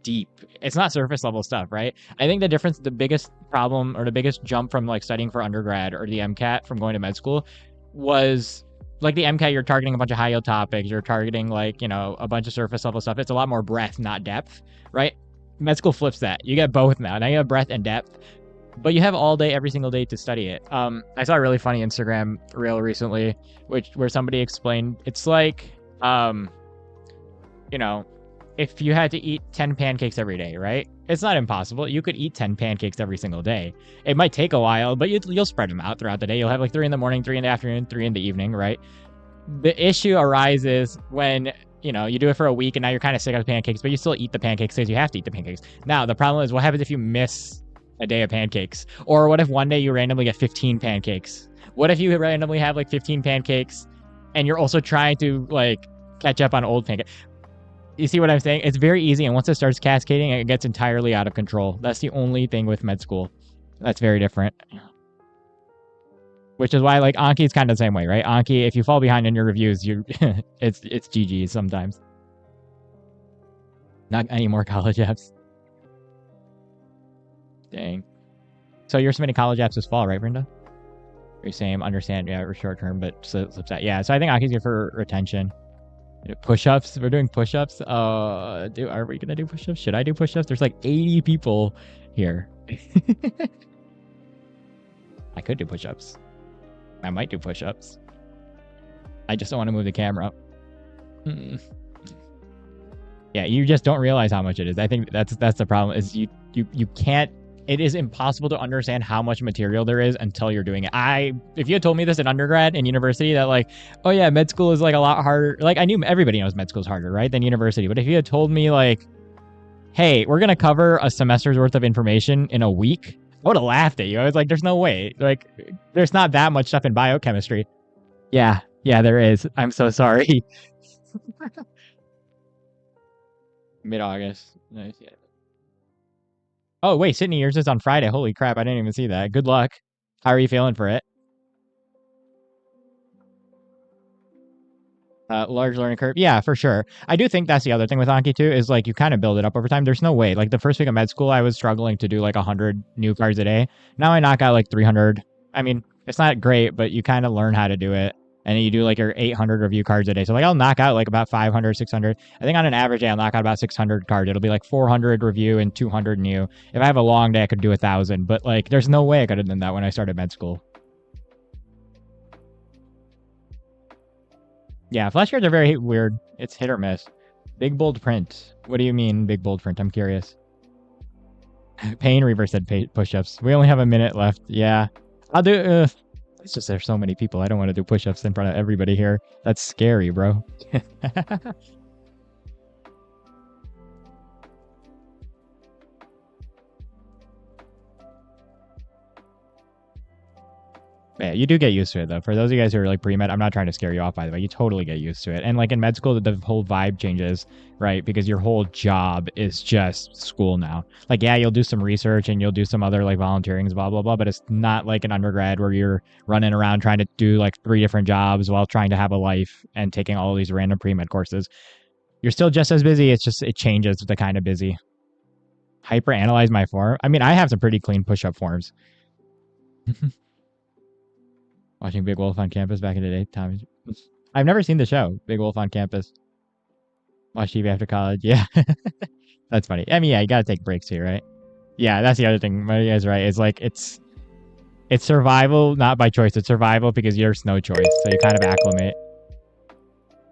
deep. It's not surface level stuff, right? I think the biggest problem or the biggest jump from like studying for undergrad or the MCAT from going to med school was like the MCAT, you're targeting a bunch of high yield topics, you're targeting like, a bunch of surface level stuff. It's a lot more breadth, not depth, right? Med school flips that. You get both now. Now you have breadth and depth, but you have all day, every single day to study it. I saw a really funny Instagram reel recently, where somebody explained it's like, if you had to eat 10 pancakes every day, right? It's not impossible. You could eat 10 pancakes every single day. It might take a while, but you'll spread them out throughout the day. You'll have like 3 in the morning, 3 in the afternoon, 3 in the evening, right? The issue arises when you do it for a week and now you're kind of sick of pancakes, but you still eat the pancakes because you have to eat the pancakes. Now, the problem is what happens if you miss a day of pancakes? Or what if one day you randomly get 15 pancakes? What if you randomly have like 15 pancakes and you're also trying to like catch up on old pancakes? You see what I'm saying? It's very easy, and once it starts cascading, it gets entirely out of control. That's the only thing with med school. That's very different. Which is why, like, Anki is kind of the same way, right? Anki, if you fall behind in your reviews, it's GG sometimes. Not any more college apps. Dang. So you're submitting college apps this fall, right, Brenda? You're saying, understand, yeah, for short term, but slips out. Yeah, so I think Anki's good for retention. Push-ups. We're doing push-ups. Are we gonna do push-ups? Should I do push-ups? There's like 80 people here. I could do push-ups. I might do push-ups. I just don't want to move the camera. Yeah, you just don't realize how much it is. I think that's the problem. Is you can't. It is impossible to understand how much material there is until you're doing it. If you had told me this in undergrad and university that like, oh yeah, med school is like a lot harder. Like I knew everybody knows med school is harder, right, than university. But if you had told me like, hey, we're going to cover a semester's worth of information in a week, I would have laughed at you. I was like, there's no way. Like, there's not that much stuff in biochemistry. Yeah, there is. I'm so sorry. Mid-August. Nice. Yeah. Oh, wait, Sydney, yours is on Friday. Holy crap, I didn't even see that. Good luck. How are you feeling for it? Large learning curve. Yeah, for sure. I do think that's the other thing with Anki too, is like you kind of build it up over time. There's no way. Like the first week of med school, I was struggling to do like 100 new cards a day. Now I knock out like 300. I mean, it's not great, but you kind of learn how to do it. And then you do like your 800 review cards a day. So like I'll knock out like about 500, 600. I think on an average day, I'll knock out about 600 cards. It'll be like 400 review and 200 new. If I have a long day, I could do 1,000. But like there's no way I could have done that when I started med school. Yeah, flashcards are very weird. It's hit or miss. Big bold print. What do you mean, big bold print? I'm curious. Pain Reaver said push-ups. We only have a minute left. Yeah. I'll do... it's just there's so many people. I don't want to do push-ups in front of everybody here. That's scary, bro. Yeah, you do get used to it though. For those of you guys who are like pre-med, I'm not trying to scare you off by the way. You totally get used to it. And like in med school, the whole vibe changes, right? Because your whole job is just school now. Like, yeah, you'll do some research and you'll do some other like volunteerings, blah, blah, blah. But it's not like an undergrad where you're running around trying to do like 3 different jobs while trying to have a life and taking all these random pre-med courses. You're still just as busy. It's just, it changes the kind of busy. Hyper analyze my form. I mean, I have some pretty clean push-up forms. Watching Big Wolf on Campus back in the day. Tommy. I've never seen the show, Big Wolf on Campus. Watch TV after college. Yeah. That's funny. I mean, yeah, you gotta take breaks here, right? Yeah, that's the other thing. You guys right. It's like it's survival, not by choice. It's survival because there's no choice. So you kind of acclimate.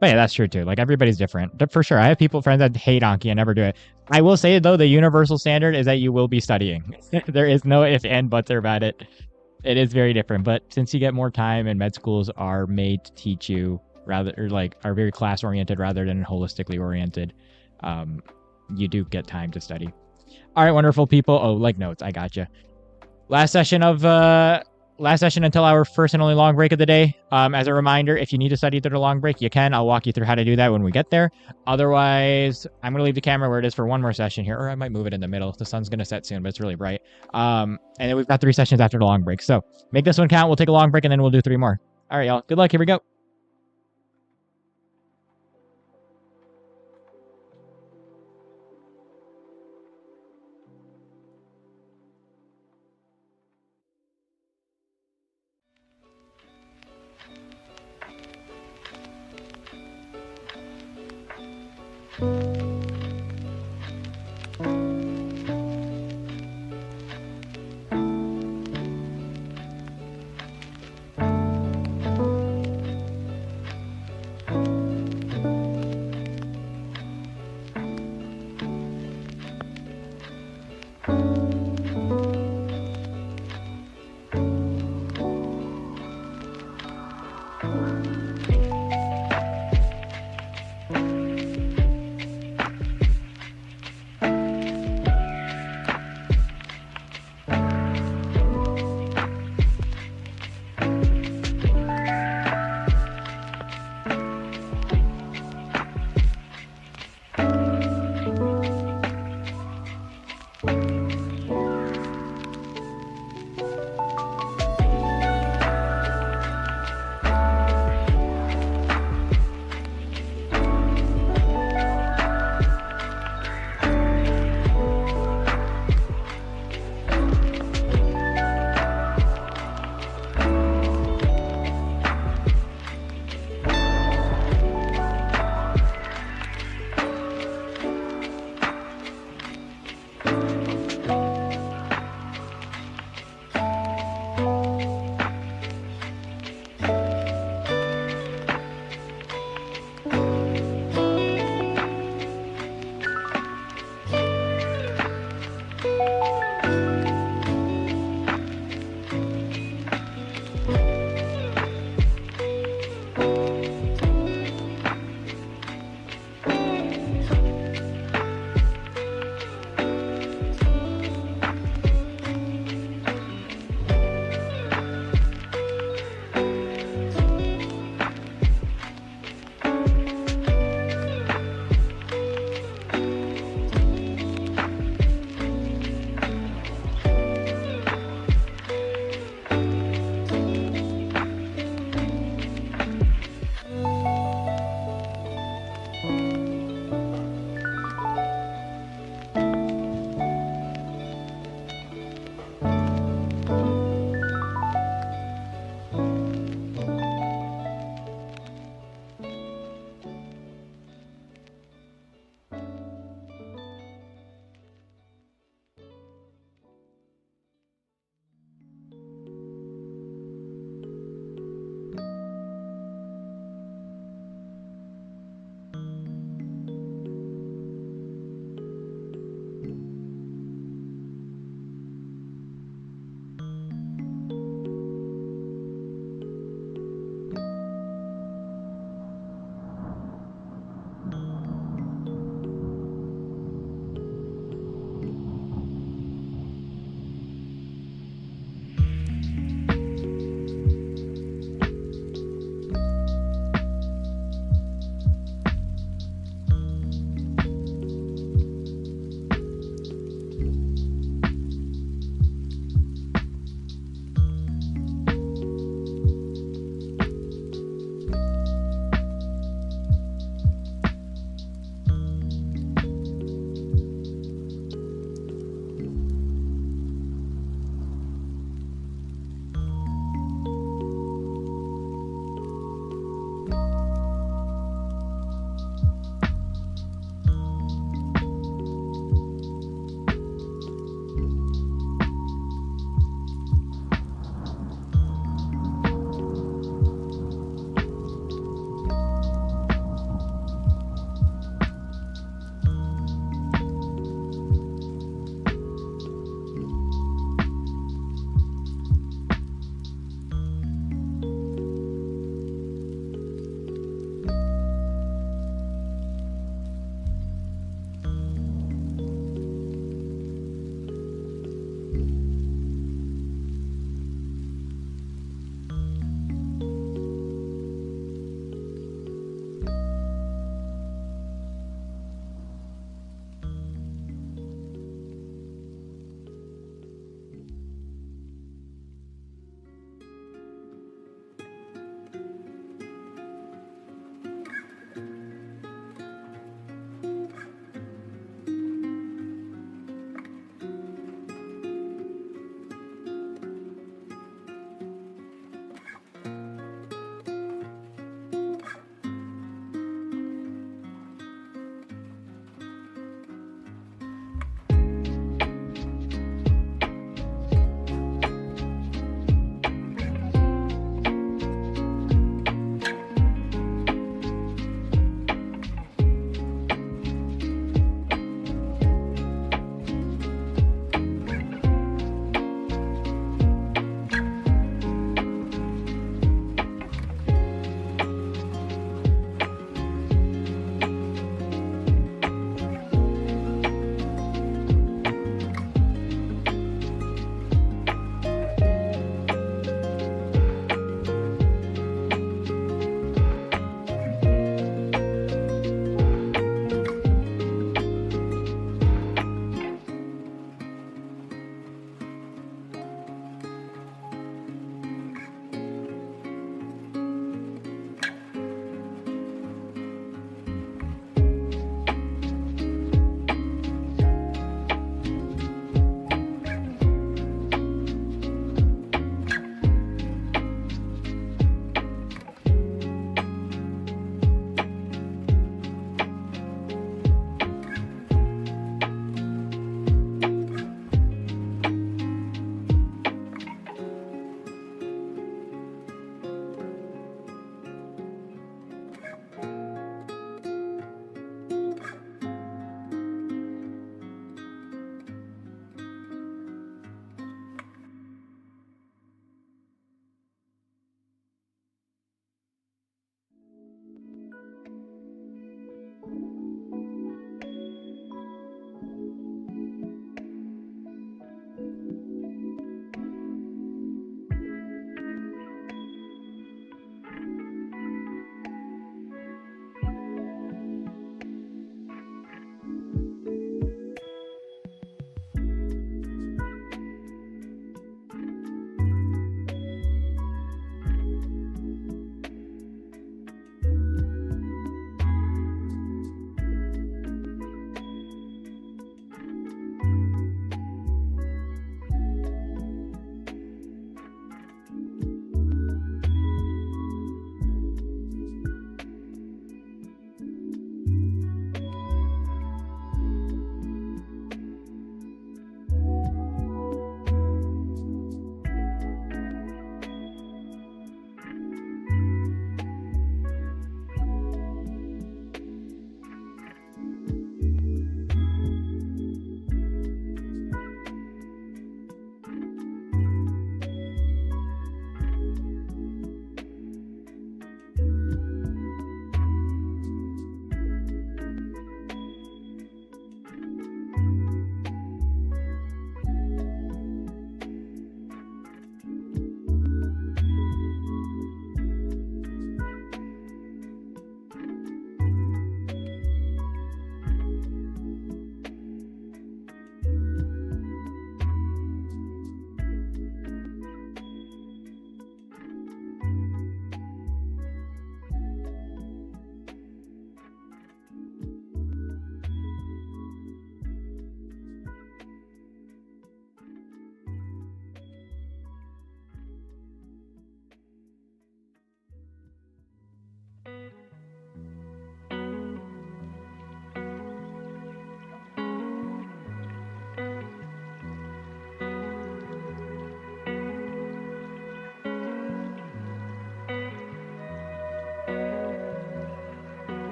But yeah, that's true too. Like everybody's different. But for sure. I have friends that hate Anki and never do it. I will say though, the universal standard is that you will be studying. There is no if and buts about it. It is very different, but since you get more time and med schools are made to teach you rather, or like are very class oriented rather than holistically oriented, you do get time to study. All right, wonderful people. Oh, like notes. I got you. Last session until our first and only long break of the day. As a reminder, if you need to study through the long break, you can. I'll walk you through how to do that when we get there. Otherwise, I'm going to leave the camera where it is for one more session here, or I might move it in the middle. The sun's going to set soon, but it's really bright. And then we've got 3 sessions after the long break. So make this one count. We'll take a long break and then we'll do 3 more. All right, y'all. Good luck. Here we go.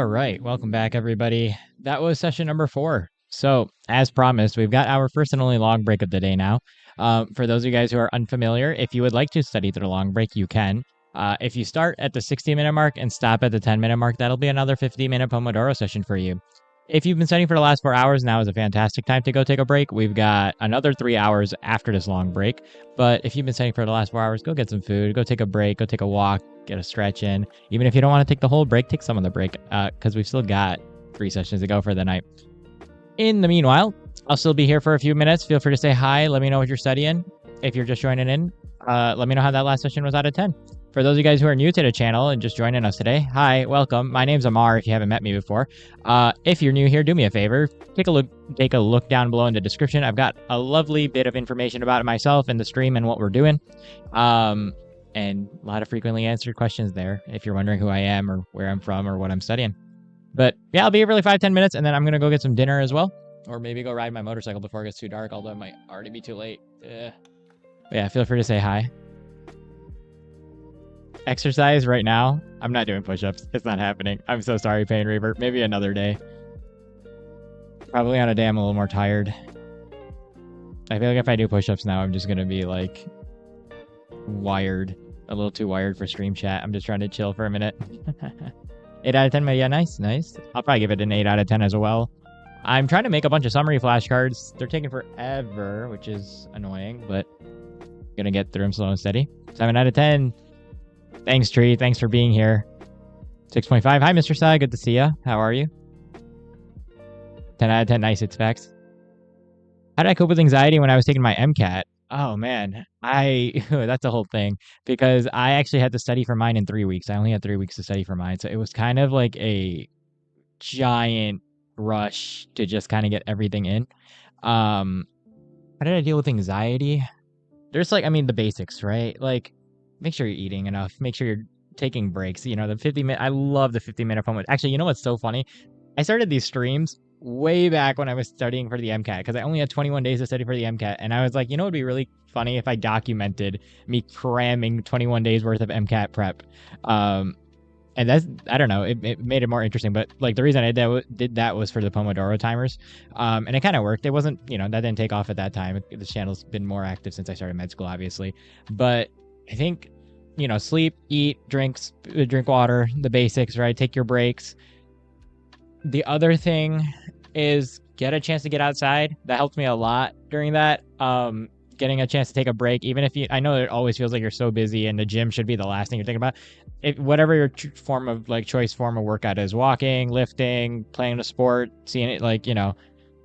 All right, welcome back, everybody. That was session number 4. So, as promised, we've got our first and only long break of the day now. For those of you guys who are unfamiliar, if you would like to study through the long break, you can. If you start at the 60-minute mark and stop at the 10-minute mark, that'll be another 50-minute Pomodoro session for you. If you've been studying for the last 4 hours, now is a fantastic time to go take a break. We've got another 3 hours after this long break. But if you've been studying for the last 4 hours, go get some food, go take a break, go take a walk, get a stretch in. Even if you don't want to take the whole break, take some of the break because we've still got 3 sessions to go for the night. In the meanwhile, I'll still be here for a few minutes. Feel free to say hi. Let me know what you're studying. If you're just joining in, let me know how that last session was out of 10. For those of you guys who are new to the channel and just joining us today, hi, welcome. My name's Amar if you haven't met me before. If you're new here, do me a favor. Take a look down below in the description. I've got a lovely bit of information about myself and the stream and what we're doing. And a lot of frequently answered questions there if you're wondering who I am or where I'm from or what I'm studying. But yeah, I'll be here for like 5-10 minutes and then I'm going to go get some dinner as well. Or maybe go ride my motorcycle before it gets too dark, although it might already be too late. Yeah, feel free to say hi. Exercise right now, I'm not doing push-ups. It's not happening. I'm so sorry, Pain Reaver. Maybe another day. Probably on a day I'm a little more tired. I feel like if I do push-ups now, I'm just going to be like wired. A little too wired for stream chat. I'm just trying to chill for a minute. 8 out of 10, yeah, nice. I'll probably give it an 8 out of 10 as well. I'm trying to make a bunch of summary flashcards. They're taking forever, which is annoying, but gonna get through them slow and steady. 7 out of 10. Thanks, Tree. Thanks for being here. 6.5. Hi, Mr. Sai. Good to see you. How are you? 10 out of 10. Nice. It's facts. How did I cope with anxiety when I was taking my MCAT? Oh, man. That's a whole thing. Because I actually had to study for mine in 3 weeks. I only had 3 weeks to study for mine. So it was kind of like a giant rush to just kind of get everything in. How did I deal with anxiety? There's the basics, right? Like, make sure you're eating enough. Make sure you're taking breaks. You know, the 50-minute, I love the 50-minute Pomodoro. Actually, you know what's so funny? I started these streams way back when I was studying for the MCAT because I only had 21 days to study for the MCAT. And I was like, you know, it'd be really funny if I documented me cramming 21 days worth of MCAT prep. And that's, I don't know, it made it more interesting. But like the reason I did that was for the Pomodoro timers. And it kind of worked. It wasn't, that didn't take off at that time. The channel's been more active since I started med school, obviously. But I think, sleep, eat, drink water, the basics, right? Take your breaks. The other thing is get a chance to get outside. That helped me a lot during that. Getting a chance to take a break, even if I know it always feels like you're so busy and the gym should be the last thing you're thinking about. Whatever your choice form of workout is, walking, lifting, playing a sport, seeing it,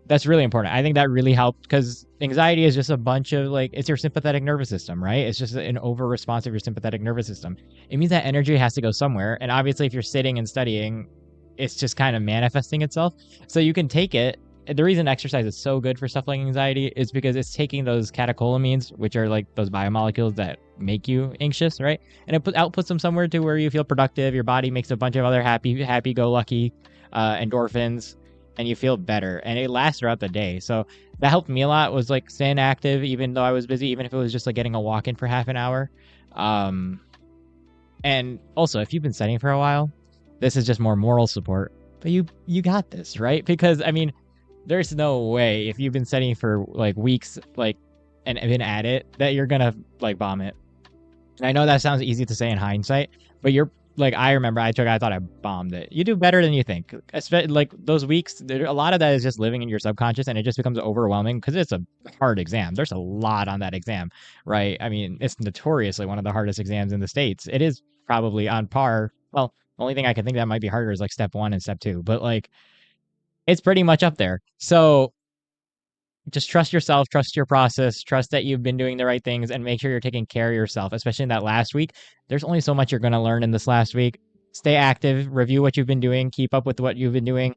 that's really important. I think that really helped because anxiety is just a bunch of it's your sympathetic nervous system, right? It's just an over response of your sympathetic nervous system. It means that energy has to go somewhere. And obviously if you're sitting and studying, it's just kind of manifesting itself. So you can take it. The reason exercise is so good for stuff like anxiety is because it's taking those catecholamines, which are like those biomolecules that make you anxious, right? And it outputs them somewhere to where you feel productive. Your body makes a bunch of other happy-go-lucky endorphins, and you feel better. And it lasts throughout the day. So that helped me a lot. Was like staying active, even though I was busy, even if it was just like getting a walk in for half an hour. And also, if you've been studying for a while, this is just more moral support. But you got this, right? Because there's no way if you've been studying for weeks and been at it that you're gonna bomb it. And I know that sounds easy to say in hindsight, but you're I remember I thought I bombed it. You do better than you think. Especially those weeks, a lot of that is just living in your subconscious and it just becomes overwhelming because it's a hard exam. There's a lot on that exam, right? I mean, it's notoriously one of the hardest exams in the States. It is probably on par. Well, the only thing I can think that might be harder is step 1 and step 2, but it's pretty much up there. So just trust yourself, trust your process, trust that you've been doing the right things, and make sure you're taking care of yourself, especially in that last week. There's only so much you're going to learn in this last week. Stay active, review what you've been doing, keep up with what you've been doing.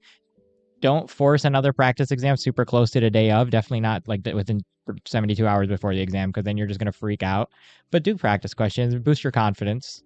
Don't force another practice exam super close to the day of. Definitely not within 72 hours before the exam, because then you're just going to freak out. But do practice questions, boost your confidence.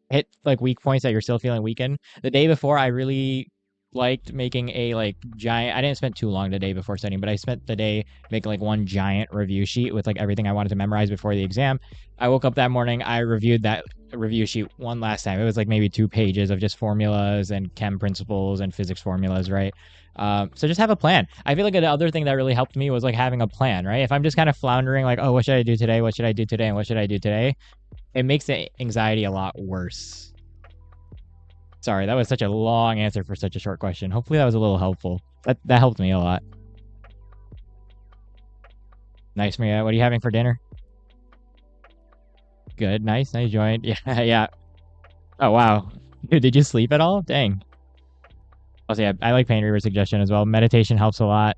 Hit weak points that you're still feeling weak in. The day before, I really liked making a like giant. I didn't spend too long the day before studying, but I spent the day making like one giant review sheet with like everything I wanted to memorize before the exam. I woke up that morning, I reviewed that review sheet one last time. It was like maybe 2 pages of just formulas and chem principles and physics formulas, right? So just have a plan. I feel like the other thing that really helped me was like having a plan, right? If I'm just kind of floundering, like, oh, what should I do today? What should I do today? And what should I do today? It makes the anxiety a lot worse. Sorry, that was such a long answer for such a short question. Hopefully that was a little helpful. That helped me a lot. Nice, Maria. What are you having for dinner? Good. Nice. Nice joint. Yeah, yeah. Oh, wow. Dude, did you sleep at all? Dang. Also, yeah, I like Pain Reaver suggestion as well. Meditation helps a lot.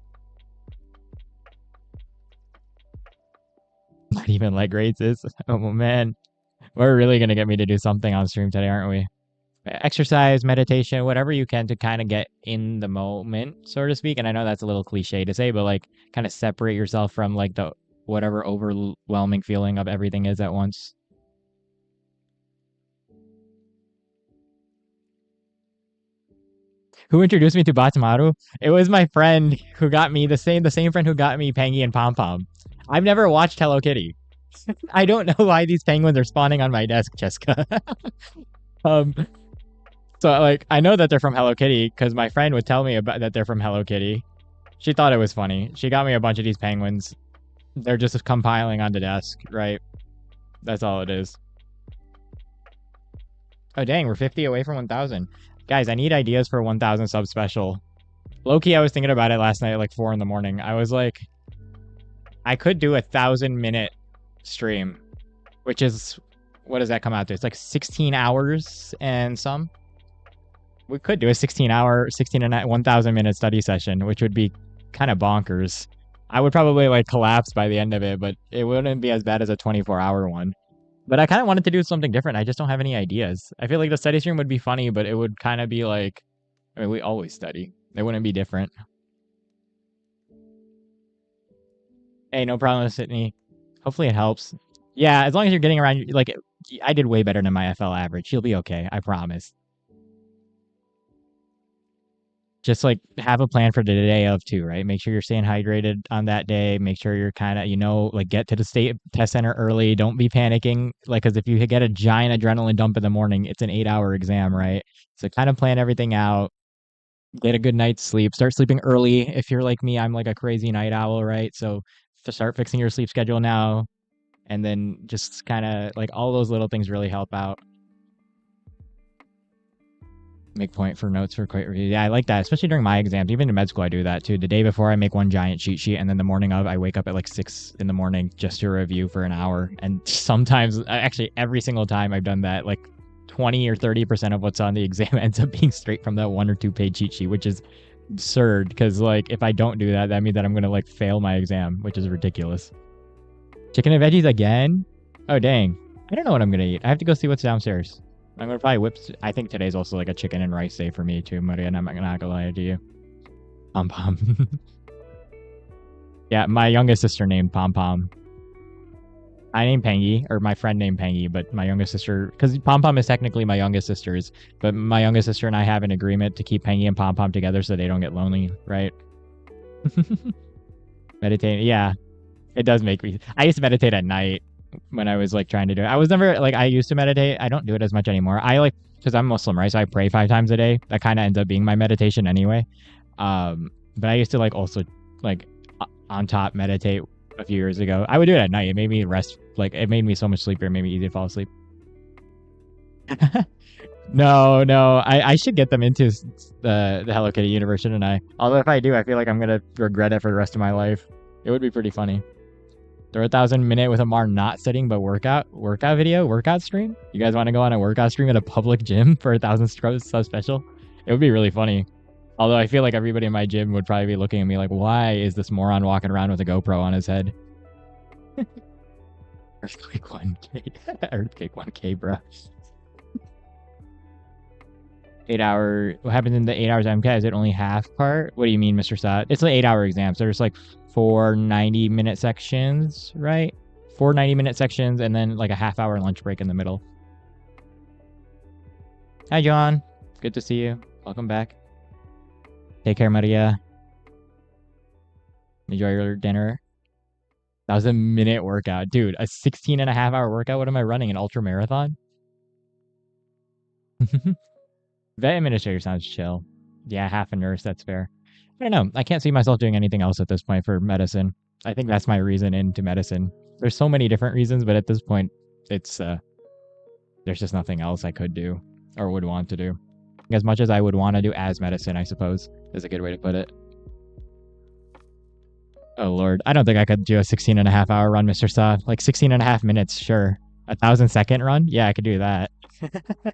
Not even leg raises. Oh, man. We're really going to get me to do something on stream today, aren't we? Exercise, meditation, whatever you can to kind of get in the moment, so to speak. And I know that's a little cliche to say, but like kind of separate yourself from like the whatever overwhelming feeling of everything is at once. Who introduced me to Batamaru? It was my friend who got me the same friend who got me Pangy and Pom Pom. I've never watched Hello Kitty. I don't know why these penguins are spawning on my desk, Jessica. um So, like, I know that they're from Hello Kitty because my friend would tell me about that they're from Hello Kitty. She thought it was funny. She got me a bunch of these penguins. They're just compiling on the desk, right? That's all it is. Oh, dang, we're 50 away from 1,000. Guys, I need ideas for a 1,000 sub special. Low-key, I was thinking about it last night at like 4 in the morning. I was like, I could do a 1,000-minute stream, which is, what does that come out to? It's like 16 hours and some. We could do a 16 and 1,000 minute study session, which would be kind of bonkers. I would probably like collapse by the end of it, but it wouldn't be as bad as a 24-hour one. But I kind of wanted to do something different. I just don't have any ideas. I feel like the study stream would be funny, but it would kind of be like, I mean, we always study. It wouldn't be different. Hey, no problem, Sydney. Hopefully it helps. Yeah, as long as you're getting around, like, I did way better than my FL average. You'll be okay. I promise. Just like have a plan for the day of too, right? Make sure you're staying hydrated on that day. Make sure you're kind of, like get to the state test center early. Don't be panicking. Like, cause if you get a giant adrenaline dump in the morning, it's an 8-hour exam, right? So kind of plan everything out. Get a good night's sleep. Start sleeping early. If you're like me, I'm like a crazy night owl, right? So to start fixing your sleep schedule now. And then just kind of like all those little things really help out. Make point for notes for quick review. Yeah, I like that, especially during my exams. Even in med school, I do that too. The day before, I make one giant cheat sheet, and then the morning of, I wake up at like 6 in the morning just to review for an hour. And sometimes, actually, every single time I've done that, like 20 or 30% of what's on the exam ends up being straight from that 1 or 2 page cheat sheet, which is absurd. Because like if I don't do that, that means that I'm gonna like fail my exam, which is ridiculous. Chicken and veggies again? Oh dang! I don't know what I'm gonna eat. I have to go see what's downstairs. I'm gonna probably whip. I think today's also like a chicken and rice day for me too, Maria. And I'm not gonna lie to you. Pom Pom. Yeah, my youngest sister named Pom Pom. I named Pangy, or my friend named Pangy, but my youngest sister, because Pom Pom is technically my youngest sister's, but my youngest sister and I have an agreement to keep Pangy and Pom Pom together so they don't get lonely, right? Meditating, yeah, it does make me. I used to meditate at night when I was like trying to do it. I was never like, I used to meditate. I don't do it as much anymore. I like, because I'm Muslim, right? So I pray 5 times a day. That kind of ends up being my meditation anyway. But I used to like also like on top meditate a few years ago. I would do it at night. It made me rest. Like it made me so much sleepier. It made me easy to fall asleep. No. I should get them into the Hello Kitty universe, shouldn't I? Although if I do, I feel like I'm gonna regret it for the rest of my life. It would be pretty funny. Throw a 1,000-minute with Amar not studying, but workout stream. You guys want to go on a workout stream at a public gym for 1,000 sub special? It would be really funny. Although I feel like everybody in my gym would probably be looking at me like, why is this moron walking around with a GoPro on his head? Earthquake 1K. Earthquake 1K, bro. 8 hour. What happens in the 8 hours MK? Is it only half part? What do you mean, Mr. Sat? It's an 8-hour exam. So there's like 4 90-minute sections, right? 4 90-minute sections and then like a half-hour lunch break in the middle. Hi, John. Good to see you. Welcome back. Take care, Maria. Enjoy your dinner. That was a minute workout. Dude, a 16.5 hour workout? What am I running? An ultra marathon? Vet administrator sounds chill. Yeah, half a nurse. That's fair. I don't know. I can't see myself doing anything else at this point for medicine. I think that's my reason into medicine. There's so many different reasons, but at this point, it's there's just nothing else I could do or would want to do. As much as I would want to do as medicine, I suppose, is a good way to put it. Oh, Lord. I don't think I could do a 16.5 hour run, Mr. Saw. Like 16.5 minutes, sure. 1,000-second run? Yeah, I could do that. All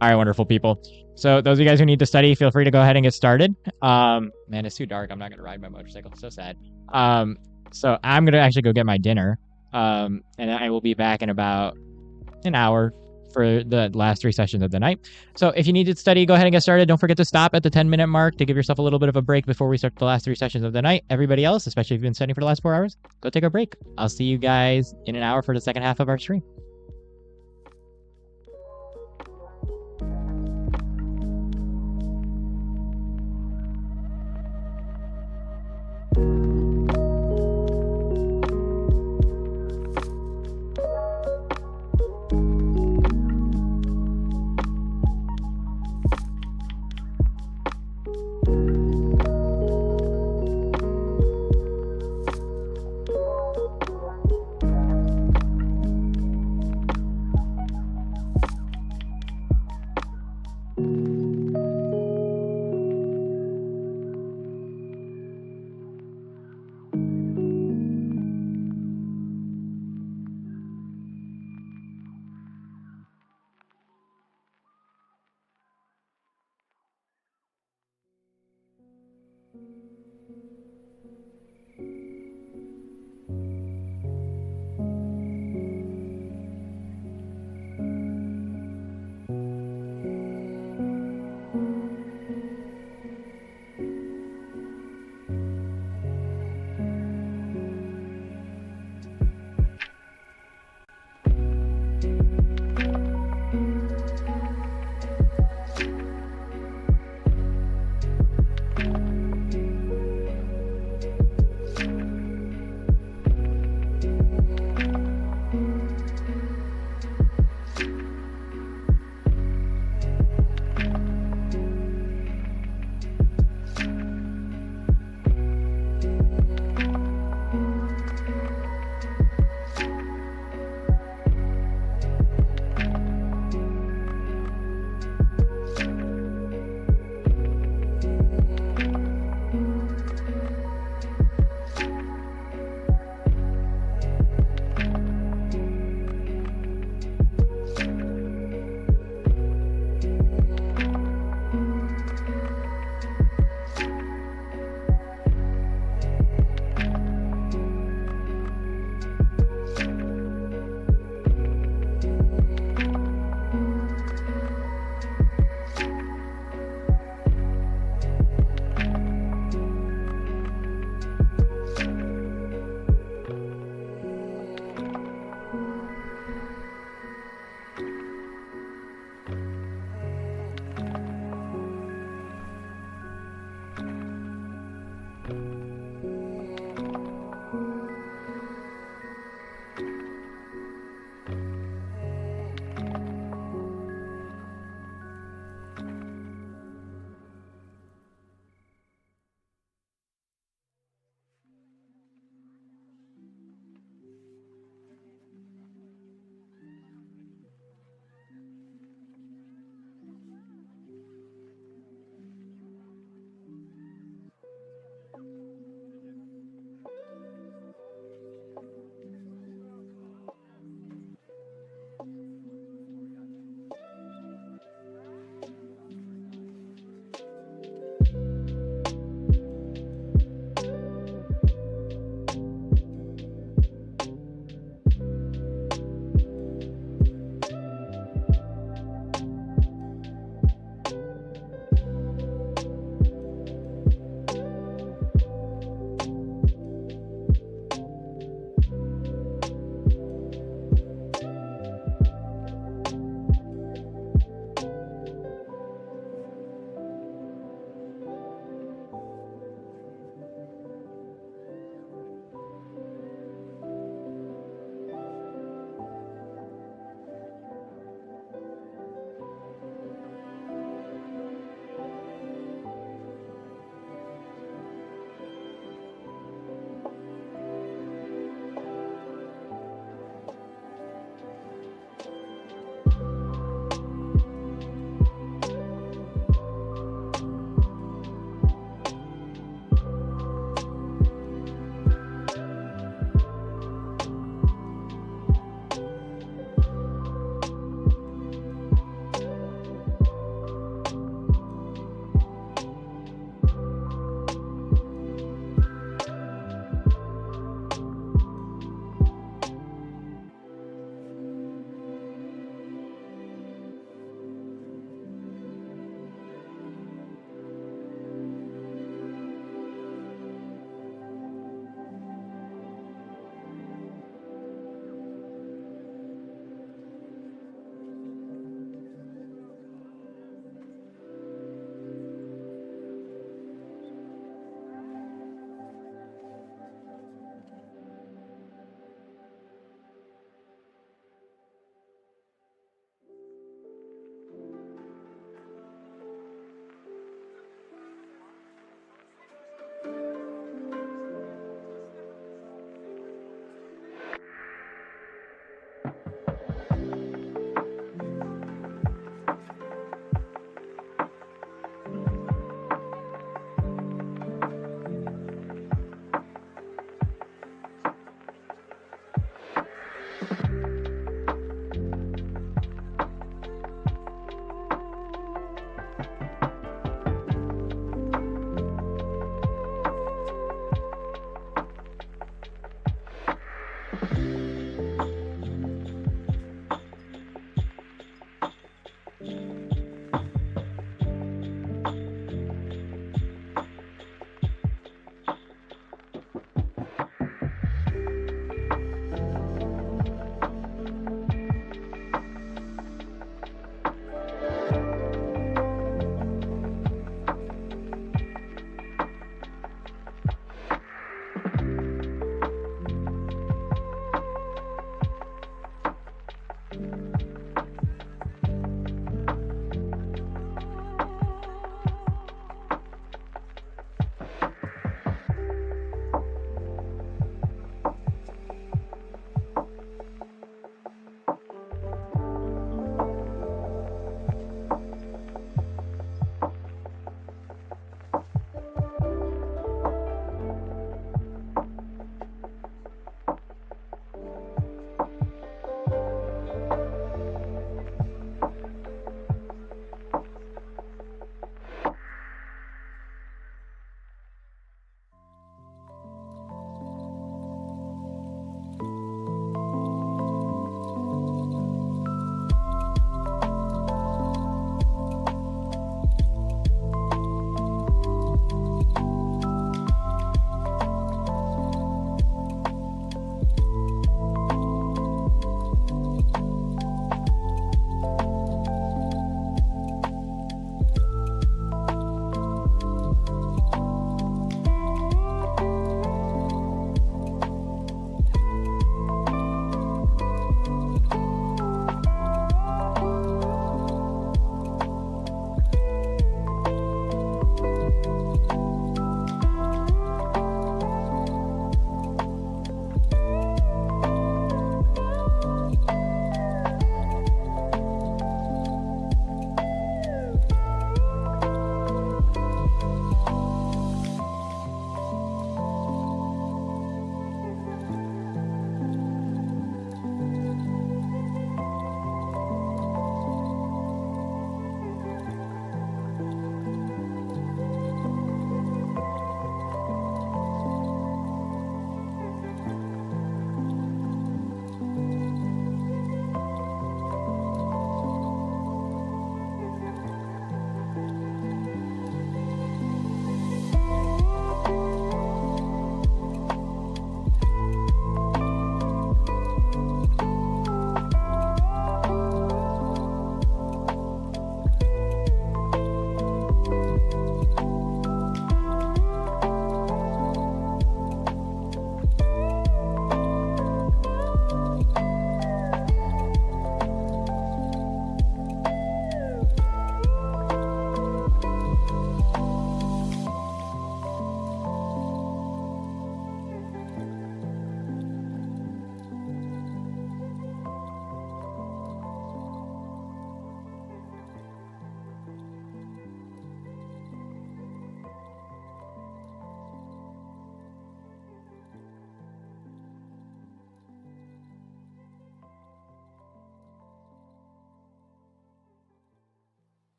right, wonderful people. So those of you guys who need to study, feel free to go ahead and get started. Man, it's too dark. I'm not going to ride my motorcycle. So sad. So I'm going to actually go get my dinner. And I will be back in about an hour for the last 3 sessions of the night. So if you need to study, go ahead and get started. Don't forget to stop at the 10-minute mark to give yourself a little bit of a break before we start the last 3 sessions of the night. Everybody else, especially if you've been studying for the last 4 hours, go take a break. I'll see you guys in an hour for the second half of our stream.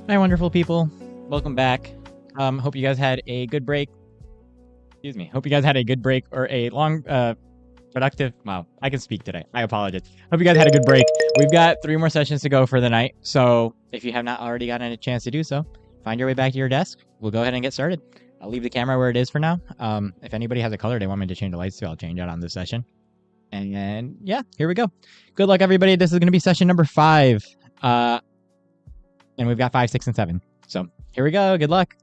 Hi, wonderful people. Welcome back. Hope you guys had a good break. Excuse me. Hope you guys had a good break or a long, productive. Wow, I can speak today. I apologize. Hope you guys had a good break. We've got 3 more sessions to go for the night. So if you have not already gotten a chance to do so, find your way back to your desk. We'll go ahead and get started. I'll leave the camera where it is for now. If anybody has a color they want me to change the lights to, I'll change that on this session. And yeah, here we go. Good luck, everybody. This is going to be session number 5. And we've got 5, 6, and 7. So here we go. Good luck.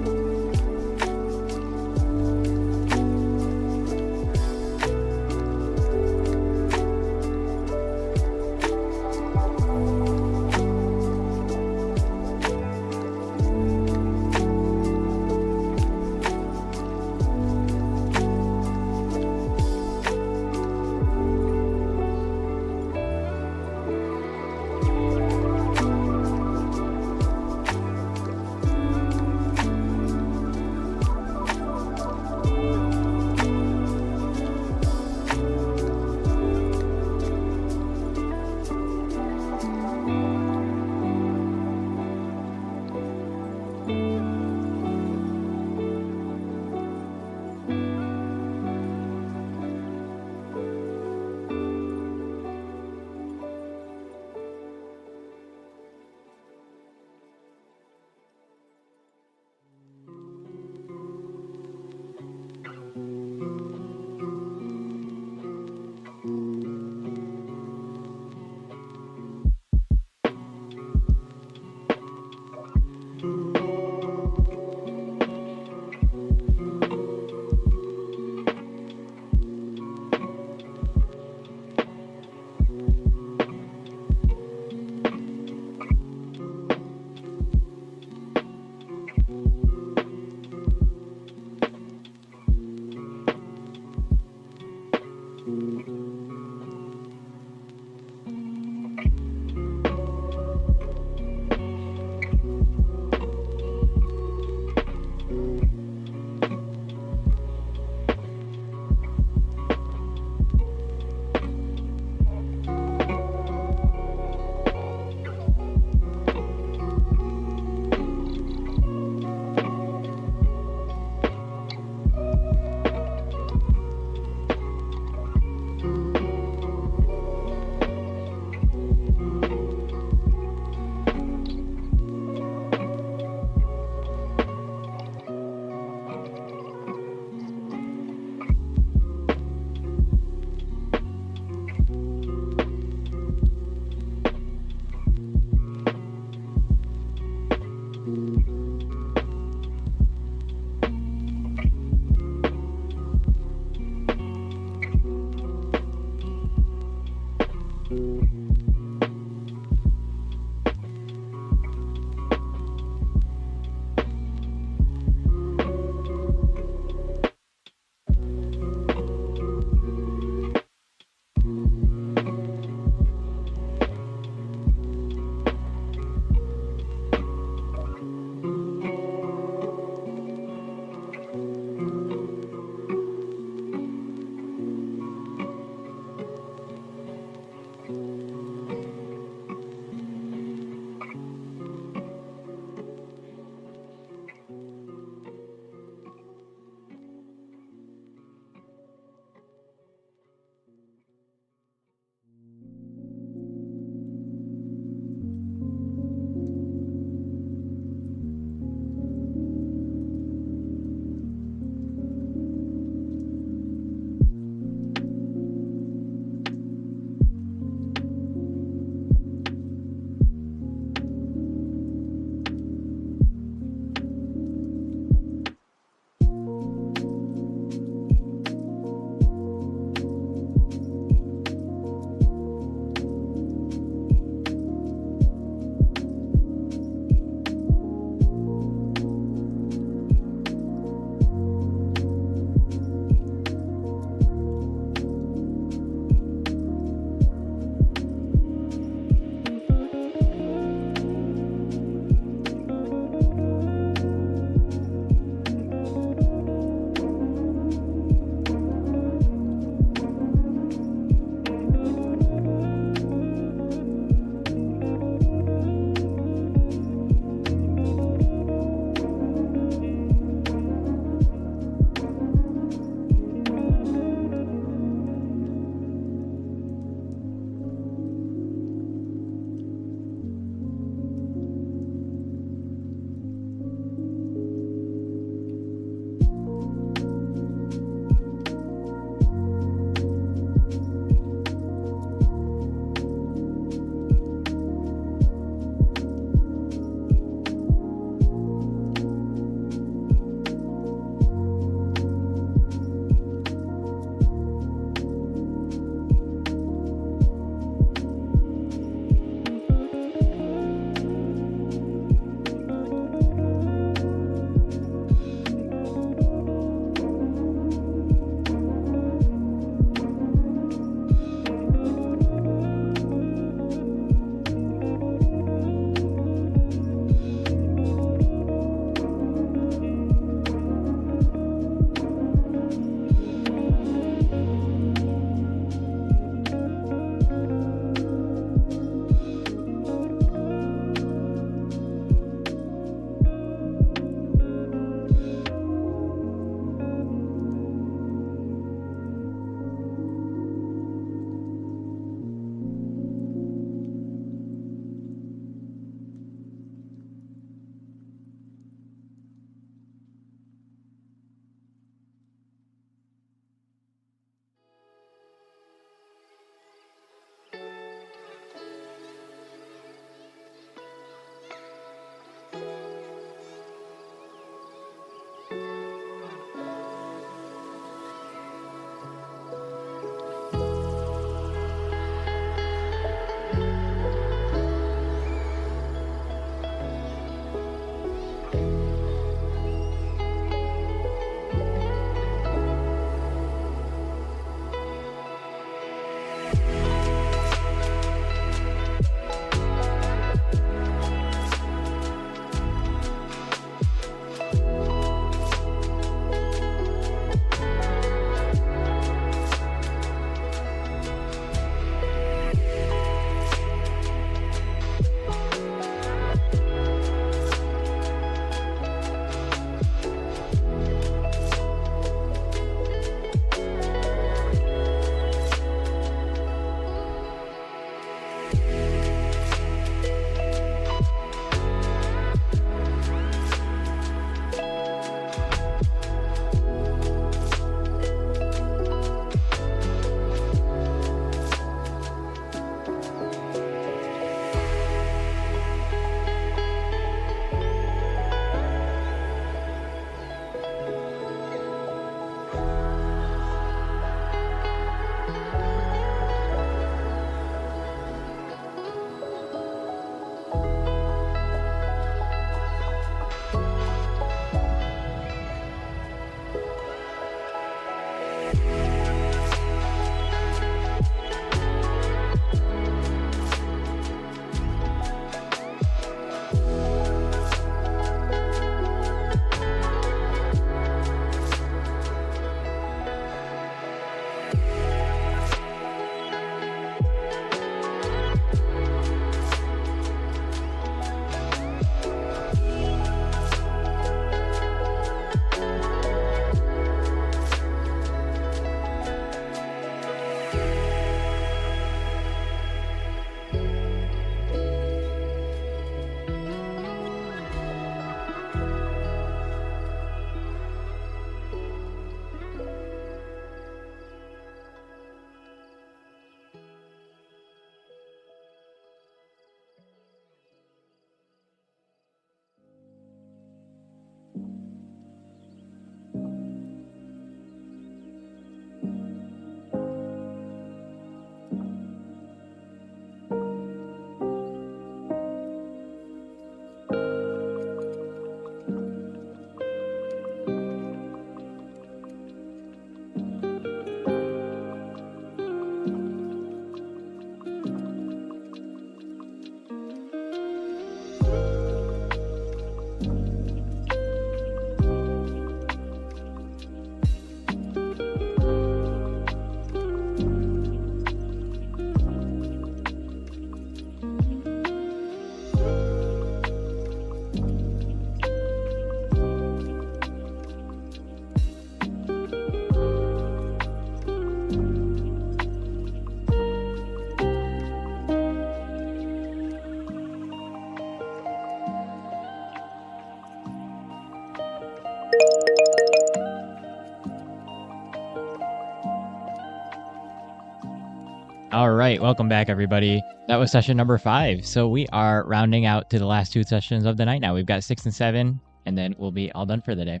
All right, welcome back, everybody. That was session number 5. So we are rounding out to the last 2 sessions of the night now. We've got 6 and 7, and then we'll be all done for the day.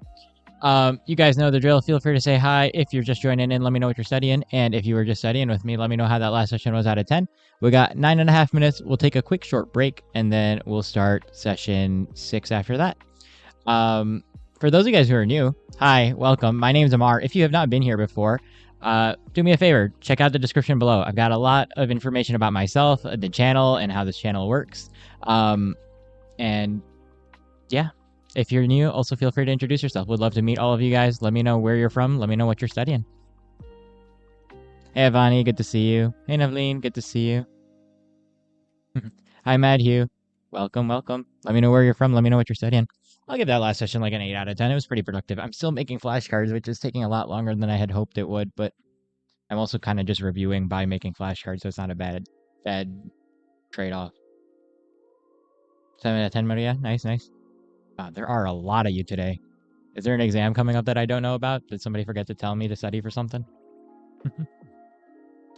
You guys know the drill. Feel free to say hi. If you're just joining in, let me know what you're studying. And if you were just studying with me, let me know how that last session was out of 10. We got 9.5 minutes. We'll take a quick short break, and then we'll start session 6 after that. For those of you guys who are new, hi, welcome. My name's Amar. If you have not been here before, do me a favor, check out the description below. I've got a lot of information about myself, the channel, and how this channel works. And yeah, if you're new, also feel free to introduce yourself. Would love to meet all of you guys. Let me know where you're from. Let me know what you're studying. Hey, Avani, good to see you. Hey, Navleen, good to see you. Hi, Mad Hugh. Welcome, welcome. Let me know where you're from. Let me know what you're studying. I'll give that last session like an 8 out of 10. It was pretty productive. I'm still making flashcards, which is taking a lot longer than I had hoped it would, but I'm also kind of just reviewing by making flashcards, so it's not a bad trade-off. 7 out of 10, Maria. Nice, nice. There are a lot of you today. Is there an exam coming up that I don't know about? Did somebody forget to tell me to study for something?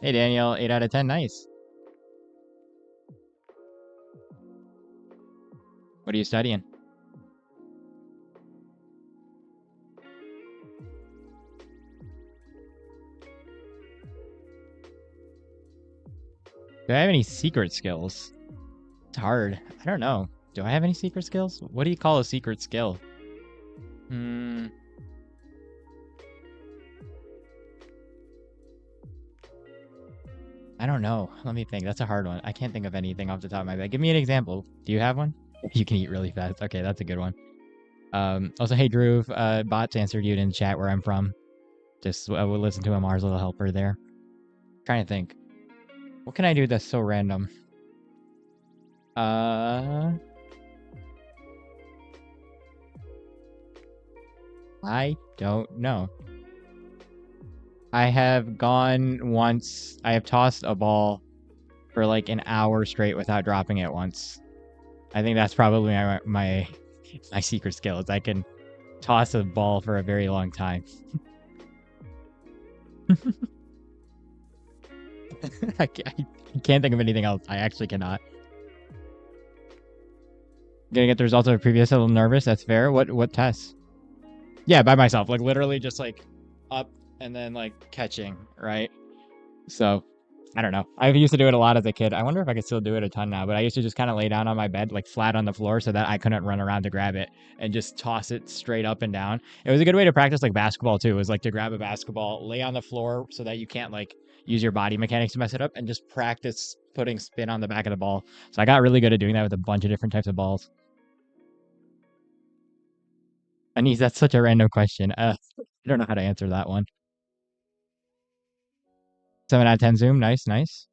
Hey, Daniel. 8 out of 10. Nice. What are you studying? Do I have any secret skills? It's hard. I don't know. Do I have any secret skills? What do you call a secret skill? I don't know. Let me think. That's a hard one. I can't think of anything off the top of my head. Give me an example. Do you have one? You can eat really fast. Okay, that's a good one. Also, hey, Drew. Bots answered you in chat where I'm from. Just we'll listen to Amar's little helper there. Trying to think. What can I do that's so random? I don't know. I have gone once. I have tossed a ball for like an hour straight without dropping it once. I think that's probably my secret skill is I can toss a ball for a very long time. I can't think of anything else. I actually cannot. Gonna get the results of a previous. A little nervous. That's fair. What tests? Yeah, by myself. Like literally just like up and then like catching, right? So I don't know. I used to do it a lot as a kid. I wonder if I could still do it a ton now, but I used to just kind of lay down on my bed, like flat on the floor so that I couldn't run around to grab it and just toss it straight up and down. It was a good way to practice like basketball too. It was like to grab a basketball, lay on the floor so that you can't like use your body mechanics to mess it up and just practice putting spin on the back of the ball. So I got really good at doing that with a bunch of different types of balls. Anise, that's such a random question. I don't know how to answer that one. 7 out of 10 zoom. Nice, nice.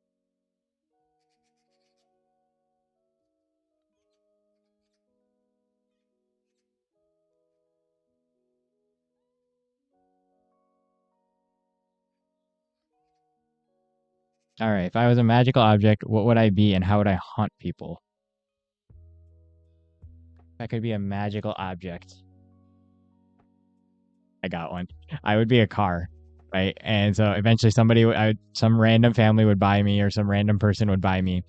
All right. If I was a magical object, what would I be and how would I haunt people? If I could be a magical object. I got one. I would be a car, right? And so eventually some random family would buy me or some random person would buy me.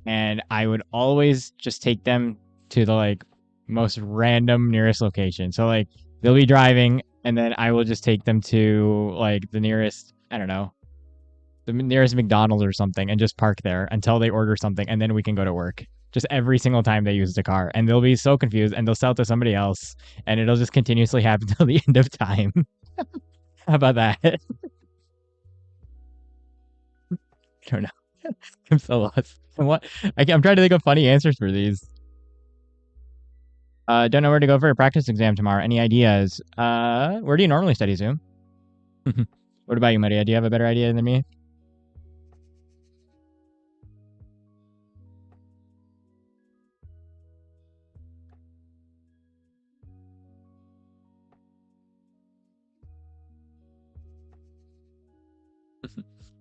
And I would always just take them to the like most random nearest location. So like they'll be driving and then I will just take them to like the nearest, I don't know, the nearest McDonald's or something and just park there until they order something and then we can go to work. Just every single time they use the car. And they'll be so confused and they'll sell it to somebody else and it'll just continuously happen till the end of time. How about that? I don't know. I'm so lost. What? I'm trying to think of funny answers for these. Don't know where to go for a practice exam tomorrow. Any ideas? Where do you normally study, Zoom? What about you, Maria? Do you have a better idea than me?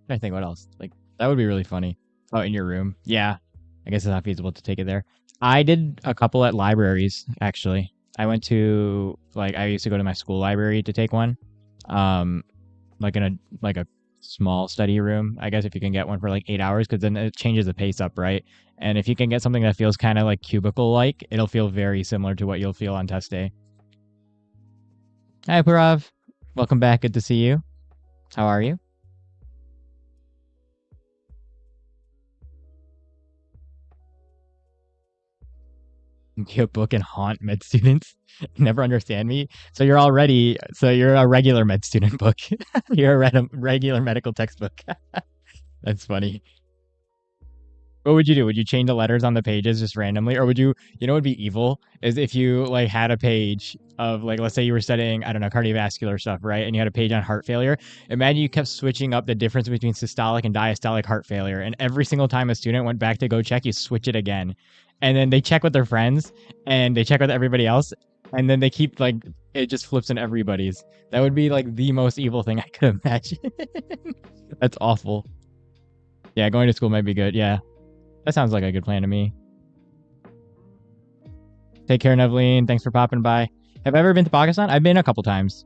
I think what else? Like that would be really funny. Oh, in your room. Yeah. I guess it's not feasible to take it there. I did a couple at libraries, actually. I went to I used to go to my school library to take one. Like a small study room, I guess, if you can get one for like 8 hours, because then it changes the pace up, right? And if you can get something that feels kind of like cubicle-like, it'll feel very similar to what you'll feel on test day. Hi, Parav. Welcome back. Good to see you. How are you? You book and haunt med students. Never understand me. So you're a regular med student book. You're a regular medical textbook. That's funny. What would you do? Would you change the letters on the pages just randomly? Or would you know what would be evil? Is if you like had a page of like, let's say you were studying, I don't know, cardiovascular stuff, right? And you had a page on heart failure. Imagine you kept switching up the difference between systolic and diastolic heart failure. And every single time a student went back to go check, you switch it again. And then they check with their friends and they check with everybody else. And then they keep like, it just flips in everybody's. That would be like the most evil thing I could imagine. That's awful. Yeah, going to school might be good. Yeah. That sounds like a good plan to me. Take care, Nevleen. Thanks for popping by. Have I ever been to Pakistan? I've been a couple times.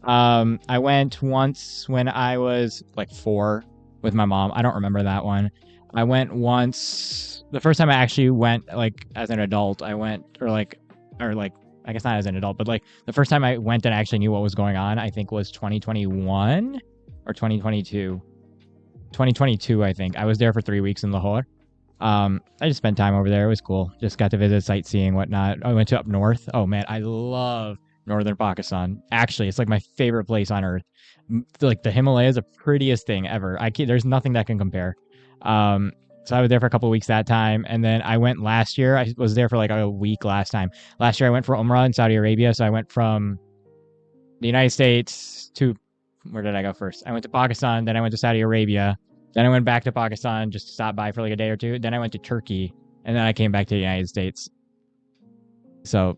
I went once when I was like 4 with my mom. I don't remember that one. I went once. The first time I actually went like as an adult, I went or like I guess not as an adult, but like the first time I went and actually knew what was going on, I think was 2021 or 2022. 2022, I think. I was there for 3 weeks in Lahore. I just spent time over there. It was cool. Just got to visit sightseeing, whatnot. I went to up north. Oh man, I love northern Pakistan. Actually, it's like my favorite place on earth. Like the Himalayas, the prettiest thing ever. There's nothing that can compare. So I was there for a couple of weeks that time, and then I went last year. I was there for like a week last time. Last year I went for Umrah in Saudi Arabia. So I went from the United States to, where did I go first? I went to Pakistan, then I went to Saudi Arabia. Then I went back to Pakistan just to stop by for like a day or two. Then I went to Turkey, and then I came back to the United States. So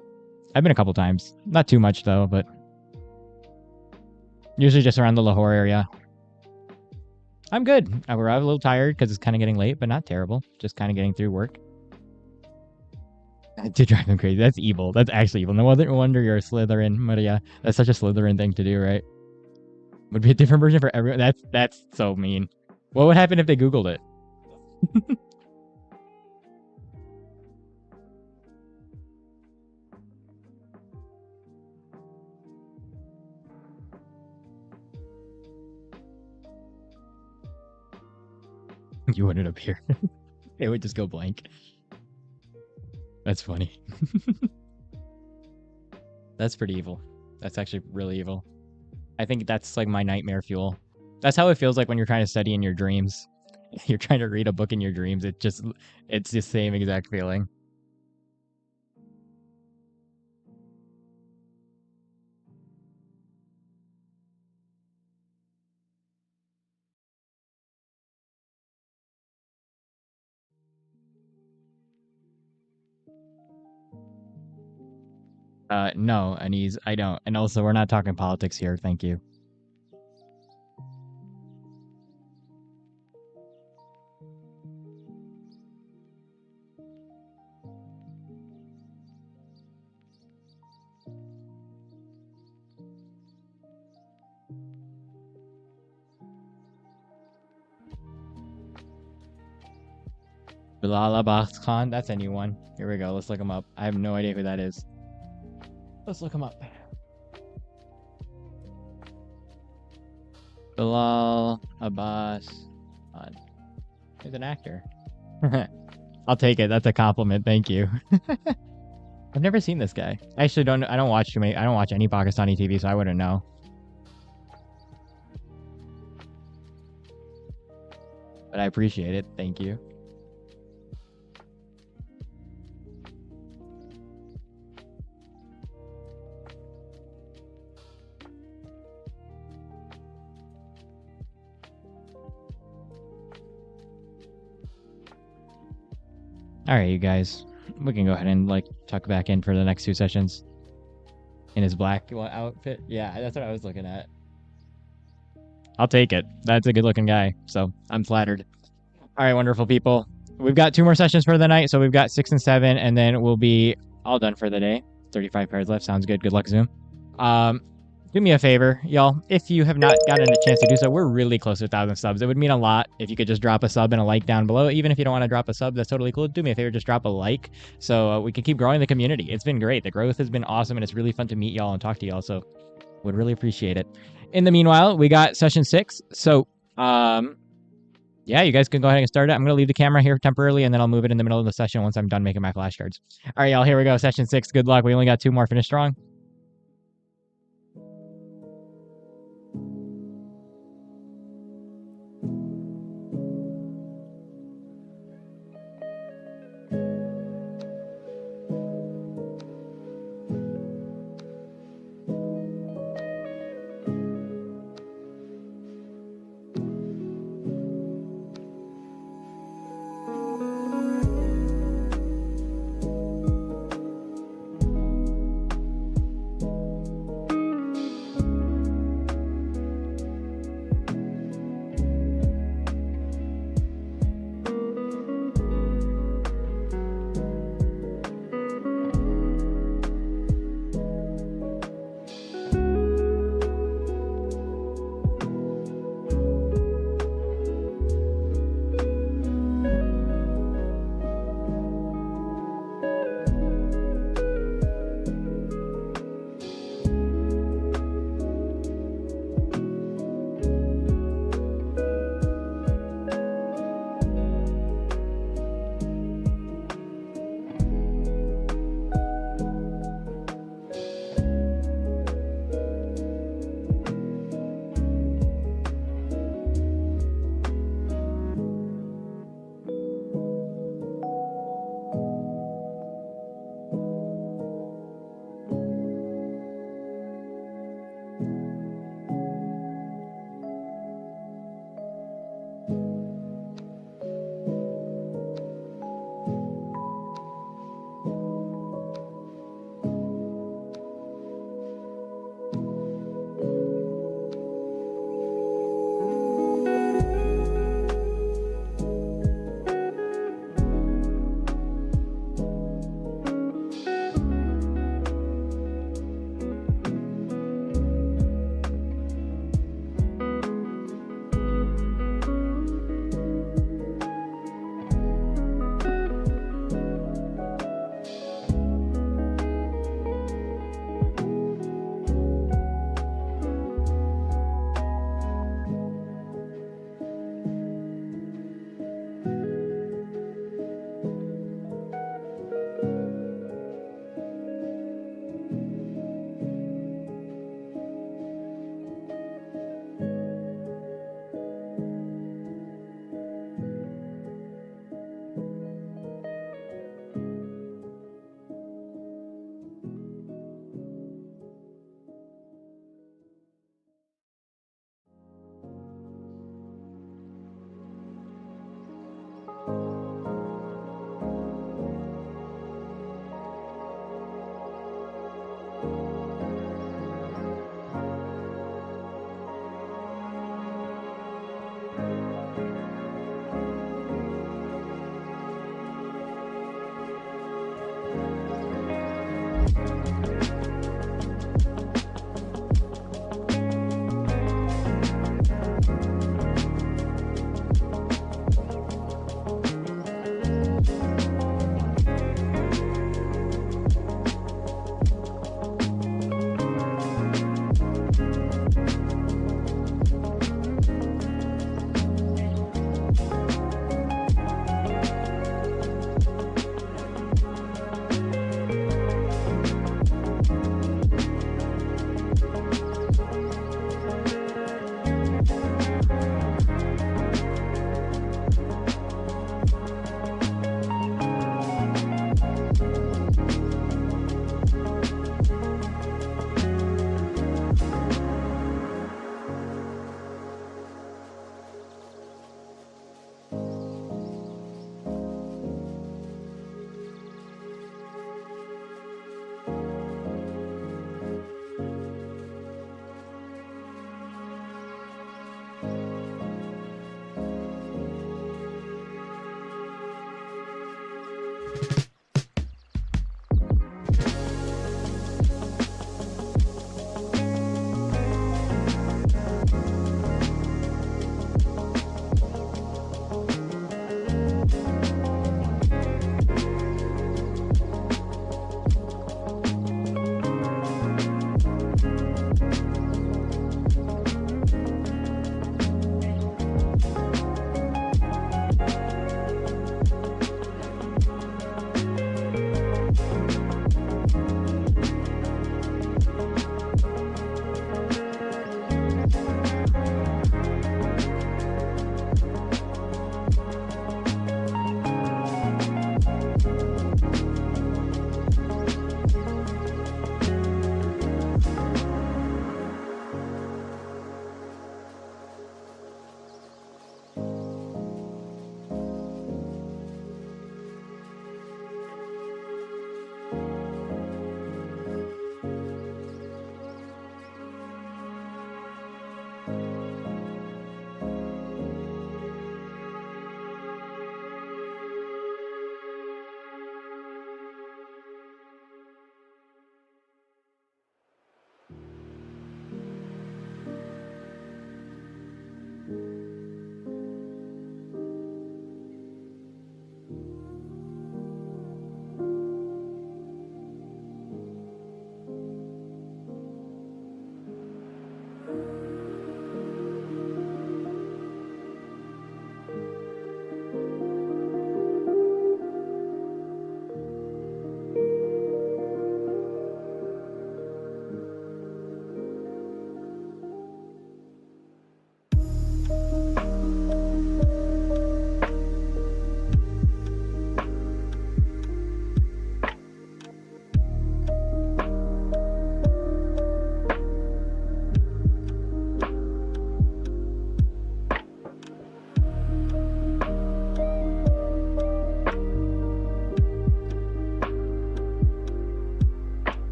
I've been a couple times. Not too much, though, but usually just around the Lahore area. I'm good. I'm a little tired because it's kind of getting late, but not terrible. Just kind of getting through work. To drive him crazy. That's evil. That's actually evil. No wonder you're a Slytherin, Maria. That's such a Slytherin thing to do, right? Would be a different version for everyone. That's so mean. What would happen if they Googled it? You wouldn't appear. It would just go blank. That's funny. That's pretty evil. That's actually really evil. I think that's like my nightmare fuel. That's how it feels like when you're trying to study in your dreams. You're trying to read a book in your dreams. It's the same exact feeling. No, Anise, I don't. And also, we're not talking politics here. Thank you. Bilal Abbas Khan, that's a new one. Here we go. Let's look him up. I have no idea who that is. Let's look him up. Bilal Abbas Khan. He's an actor. I'll take it. That's a compliment. Thank you. I've never seen this guy. I actually don't. I don't watch too many. I don't watch any Pakistani TV, so I wouldn't know. But I appreciate it. Thank you. All right, you guys. We can go ahead and like tuck back in for the next 2 sessions. In his black outfit. Yeah, that's what I was looking at. I'll take it. That's a good looking guy. So I'm flattered. All right, wonderful people. We've got 2 more sessions for the night. So we've got 6 and 7, and then we'll be all done for the day. 35 pairs left. Sounds good. Good luck, Zoom. do me a favor, y'all. If you have not gotten a chance to do so, we're really close to 1,000 subs. It would mean a lot if you could just drop a sub and a like down below. Even if you don't want to drop a sub, that's totally cool. Do me a favor, just drop a like so we can keep growing the community. It's been great. The growth has been awesome, and it's really fun to meet y'all and talk to y'all. So would really appreciate it. In the meanwhile, we got session 6. So, yeah, you guys can go ahead and get started. I'm going to leave the camera here temporarily, and then I'll move it in the middle of the session once I'm done making my flashcards. All right, y'all, here we go. Session 6. Good luck. We only got 2 more. Finish strong.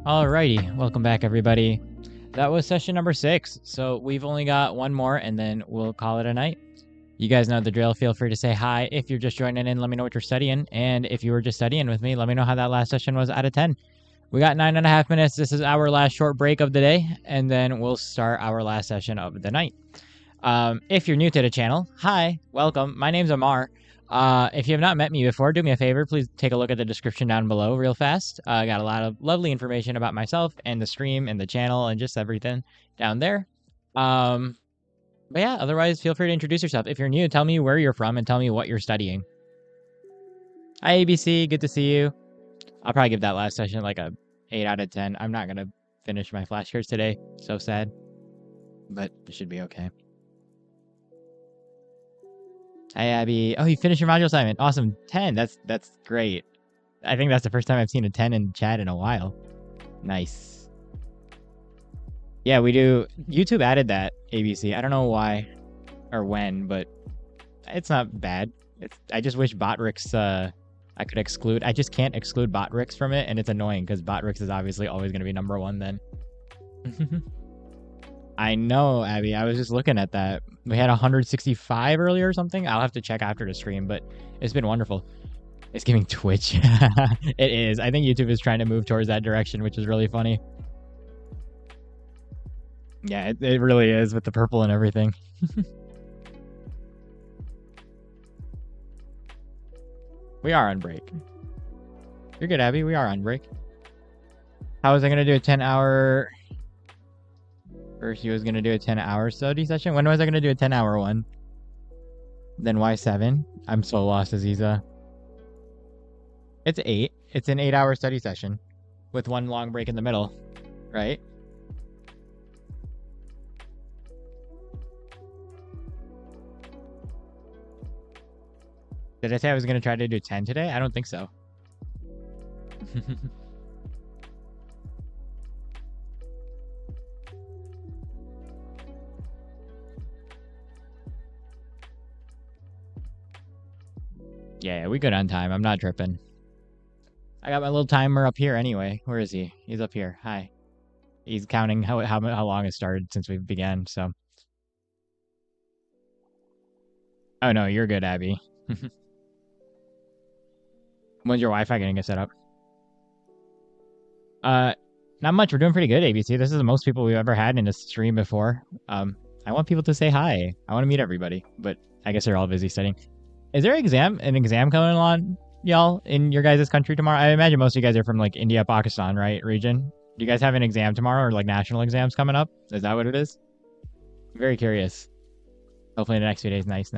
Alrighty, welcome back everybody. That was session number 6, so we've only got one more and then we'll call it a night. You guys know the drill. Feel free to say hi. If you're just joining in, let me know what you're studying. And if you were just studying with me, let me know how that last session was out of 10. We got 9.5 minutes. This is our last short break of the day, and then we'll start our last session of the night. If you're new to the channel, hi, welcome. My name's Amar. If you have not met me before, do me a favor. Please take a look at the description down below real fast. I got a lot of lovely information about myself and the stream and the channel and just everything down there. But yeah, otherwise, feel free to introduce yourself. If you're new, tell me where you're from and tell me what you're studying. Hi, ABC. Good to see you. I'll probably give that last session like a 8 out of 10. I'm not gonna finish my flashcards today. So sad. But it should be okay. Hi, Abby. Oh, you finished your module assignment. Awesome. 10. That's great. I think that's the first time I've seen a 10 in chat in a while. Nice. Yeah, we do. YouTube added that, ABC. I don't know why or when, but it's not bad. I just wish Botrix, I could exclude. I just can't exclude Botrix from it, and it's annoying because Botrix is obviously always going to be number one then. I know, Abby. I was just looking at that. We had 165 earlier or something. I'll have to check after the stream, but it's been wonderful. It's giving Twitch. It is. I think YouTube is trying to move towards that direction, which is really funny. Yeah, it really is with the purple and everything. We are on break. You're good, Abby. We are on break. How was I going to do a 10-hour... First, he was going to do a 10-hour study session. When was I going to do a 10-hour one? Then why 7? I'm so lost, Aziza. It's 8. It's an 8-hour study session with one long break in the middle, right? Did I say I was going to try to do 10 today? I don't think so. Yeah, we good on time. I'm not tripping. I got my little timer up here anyway. Where is he? He's up here. Hi. He's counting how long it started since we began, so. Oh no, you're good, Abby. When's your Wi-Fi gonna get set up? Not much. We're doing pretty good, ABC. This is the most people we've ever had in a stream before. I want people to say hi. I want to meet everybody, but I guess they're all busy studying. Is there an exam coming on, y'all, in your guys' country tomorrow? I imagine most of you guys are from like India, Pakistan, right? Region. Do you guys have an exam tomorrow or like national exams coming up? Is that what it is? I'm very curious. Hopefully in the next few days. Nice.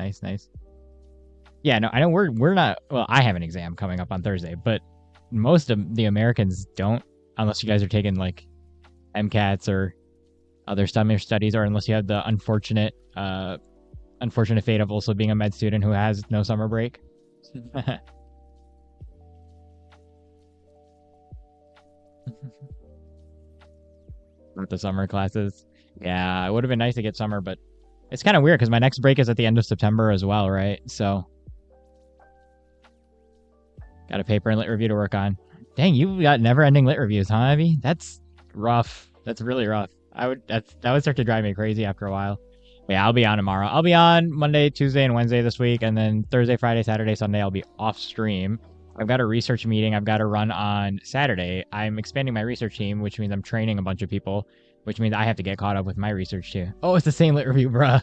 Yeah, no, I know we're not. Well, I have an exam coming up on Thursday, but most of the Americans don't, unless you guys are taking like MCATs or other summer studies, or unless you have the unfortunate fate of also being a med student who has no summer break. With the summer classes. Yeah, it would have been nice to get summer, but it's kind of weird because my next break is at the end of September as well, right? So got a paper and lit review to work on. Dang, you got never-ending lit reviews, huh, Abby? That's rough. That's really rough. That would start to drive me crazy after a while. Yeah, I'll be on tomorrow. I'll be on Monday, Tuesday, and Wednesday this week, and then Thursday, Friday, Saturday, Sunday, I'll be off stream. I've got a research meeting I've got to run on Saturday. I'm expanding my research team, which means I'm training a bunch of people, which means I have to get caught up with my research too. Oh, it's the same lit review, bruh.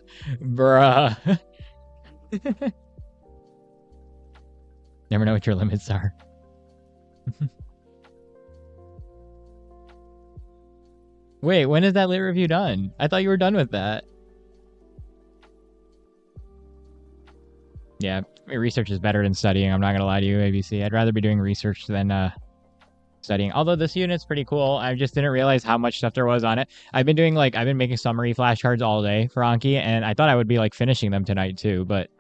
Never know what your limits are. Wait, when is that lit review done? I thought you were done with that. Yeah, research is better than studying. I'm not going to lie to you, ABC. I'd rather be doing research than studying. Although this unit's pretty cool. I just didn't realize how much stuff there was on it. I've been making summary flashcards all day for Anki, and I thought I would be like finishing them tonight too, but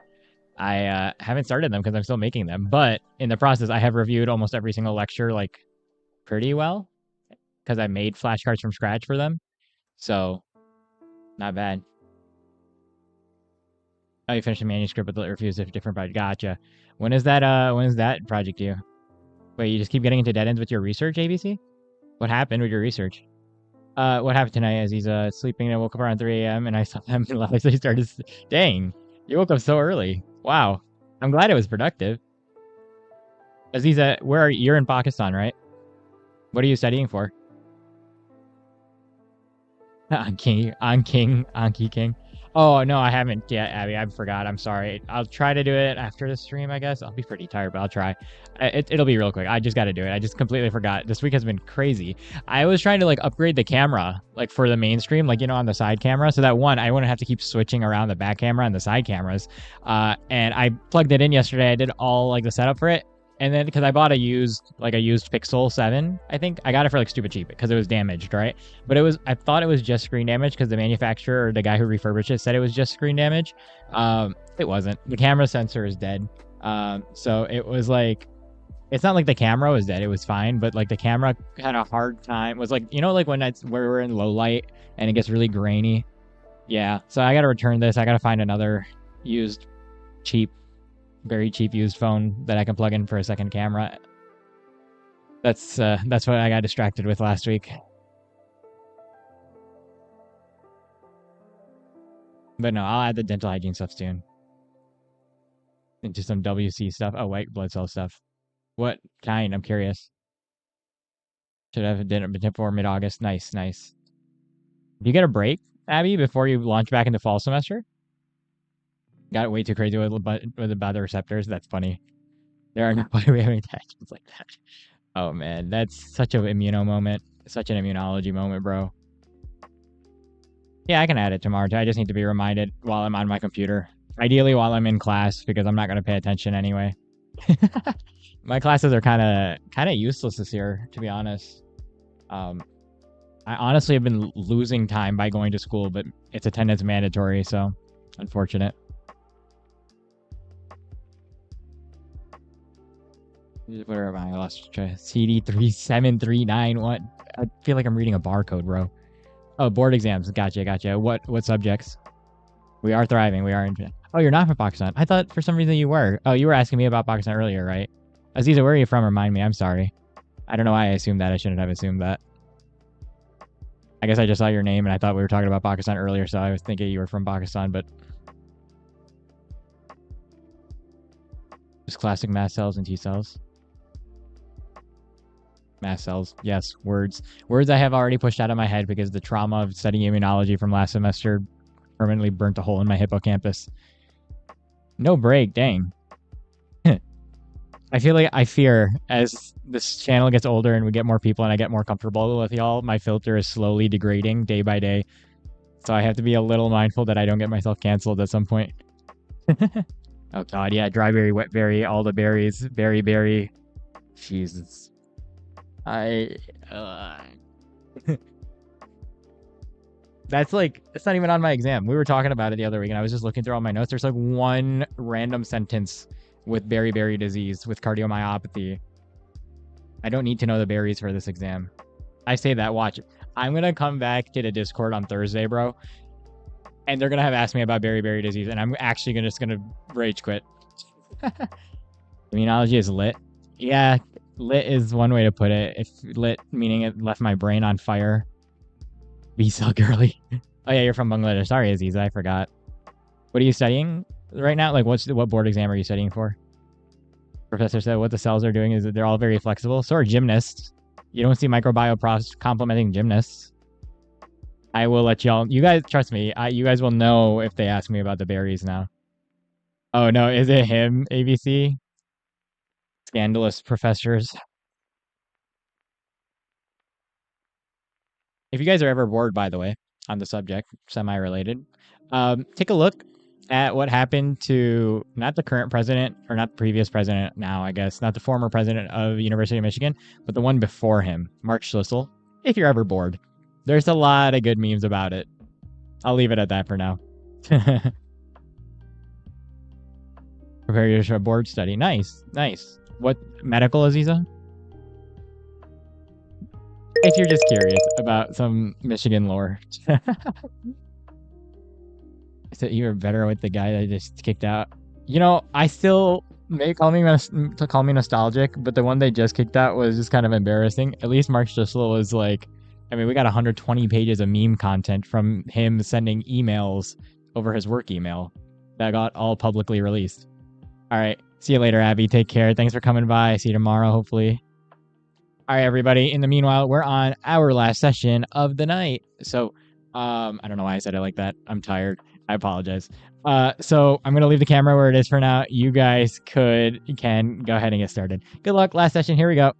I haven't started them because I'm still making them. But in the process, I have reviewed almost every single lecture like pretty well because I made flashcards from scratch for them. So, not bad. Oh, you finished a manuscript with the reviews of different projects. Gotcha. When is that project due? Wait, you just keep getting into dead ends with your research, ABC? What happened with your research? What happened tonight as he's sleeping and I woke up around 3 a.m. and I saw him and Leslie started... Dang, you woke up so early. Wow. I'm glad it was productive. Aziza, you're in Pakistan, right? What are you studying for? Anki King. Oh, no, I haven't yet, Abby. I forgot. I'm sorry. I'll try to do it after the stream, I guess. I'll be pretty tired, but I'll try. It'll be real quick. I just got to do it. I just completely forgot. This week has been crazy. I was trying to, like, upgrade the camera, like, for the main stream, like, you know, on the side camera. So that, one, I wouldn't have to keep switching around the back camera and the side cameras. And I plugged it in yesterday. I did all, like, the setup for it. And then because I bought a used Pixel 7, I think I got it for like stupid cheap because it was damaged, right? But I thought it was just screen damage because the manufacturer or the guy who refurbished it said it was just screen damage. It wasn't. The camera sensor is dead. So it was like, it's not like the camera was dead. It was fine, but like the camera had a hard time. It was like, like when where we're in low light and it gets really grainy. Yeah. So I got to return this. I got to find another used, cheap, very cheap used phone that I can plug in for a second camera. That's what I got distracted with last week. But no, I'll add the dental hygiene stuff soon. Into some WC stuff. Oh, white blood cell stuff. What kind? I'm curious. Should have dinner before mid-August. Nice. Do you get a break, Abby, before you launch back into fall semester? Got way too crazy with about the receptors. That's funny. There are no we have any attachments like that. Oh man, that's such an immuno moment. Such an immunology moment, bro. Yeah, I can add it tomorrow too. I just need to be reminded while I'm on my computer. Ideally while I'm in class because I'm not gonna pay attention anyway. My classes are kind of useless this year, to be honest. I honestly have been losing time by going to school, but it's attendance mandatory, so unfortunate. Where am I? I lost CD3739. What? I feel like I'm reading a barcode, bro. Oh, board exams. Gotcha. What subjects? We are thriving. We are in. Oh, you're not from Pakistan. I thought for some reason you were. Oh, you were asking me about Pakistan earlier, right? Aziza, where are you from? Remind me. I'm sorry. I don't know why I assumed that. I shouldn't have assumed that. I guess I just saw your name and I thought we were talking about Pakistan earlier, so I was thinking you were from Pakistan, but just classic mast cells and T cells. Mast cells. Yes, words. Words I have already pushed out of my head because the trauma of studying immunology from last semester permanently burnt a hole in my hippocampus. No break, dang. I fear as this channel gets older and we get more people and I get more comfortable with y'all, my filter is slowly degrading day by day. So I have to be a little mindful that I don't get myself canceled at some point. Oh god, yeah, dry berry, wet berry, all the berries, berry. Jesus. That's not even on my exam. We were talking about it the other week and I was just looking through all my notes. There's like one random sentence with berry disease with cardiomyopathy. I don't need to know the berries for this exam. I say that, watch. I'm going to come back to the Discord on Thursday, bro. And they're going to have asked me about berry disease. And I'm actually just going to rage quit. Immunology is lit. Yeah, lit is one way to put it. If lit, meaning it left my brain on fire. B-cell girly. Oh yeah, you're from Bangladesh. Sorry, Aziza, I forgot. What are you studying right now? Like, what board exam are you studying for? Professor said what the cells are doing is that they're all very flexible. So are gymnasts. You don't see microbiome complementing gymnasts. I will let y'all... You guys, trust me, you guys will know if they ask me about the berries now. Oh no, is it him, ABC? Scandalous professors. If you guys are ever bored, by the way, on the subject, semi-related, take a look at what happened to not the current president, or not the previous president now, I guess, not the former president of University of Michigan, but the one before him, Mark Schlissel, if you're ever bored. There's a lot of good memes about it. I'll leave it at that for now. Prepare you for a board study. Nice. What, medical, Aziza? If you're just curious about some Michigan lore. So you were better with the guy that I just kicked out. You know, I still may call me nostalgic, but the one they just kicked out was just kind of embarrassing. At least Mark Schlissel was like, I mean, we got 120 pages of meme content from him sending emails over his work email that got all publicly released. All right. See you later, Abby. Take care. Thanks for coming by. See you tomorrow, hopefully. All right, everybody. In the meanwhile, we're on our last session of the night. So, I don't know why I said it like that. I'm tired. I apologize. So I'm going to leave the camera where it is for now. You guys can go ahead and get started. Good luck. Last session. Here we go.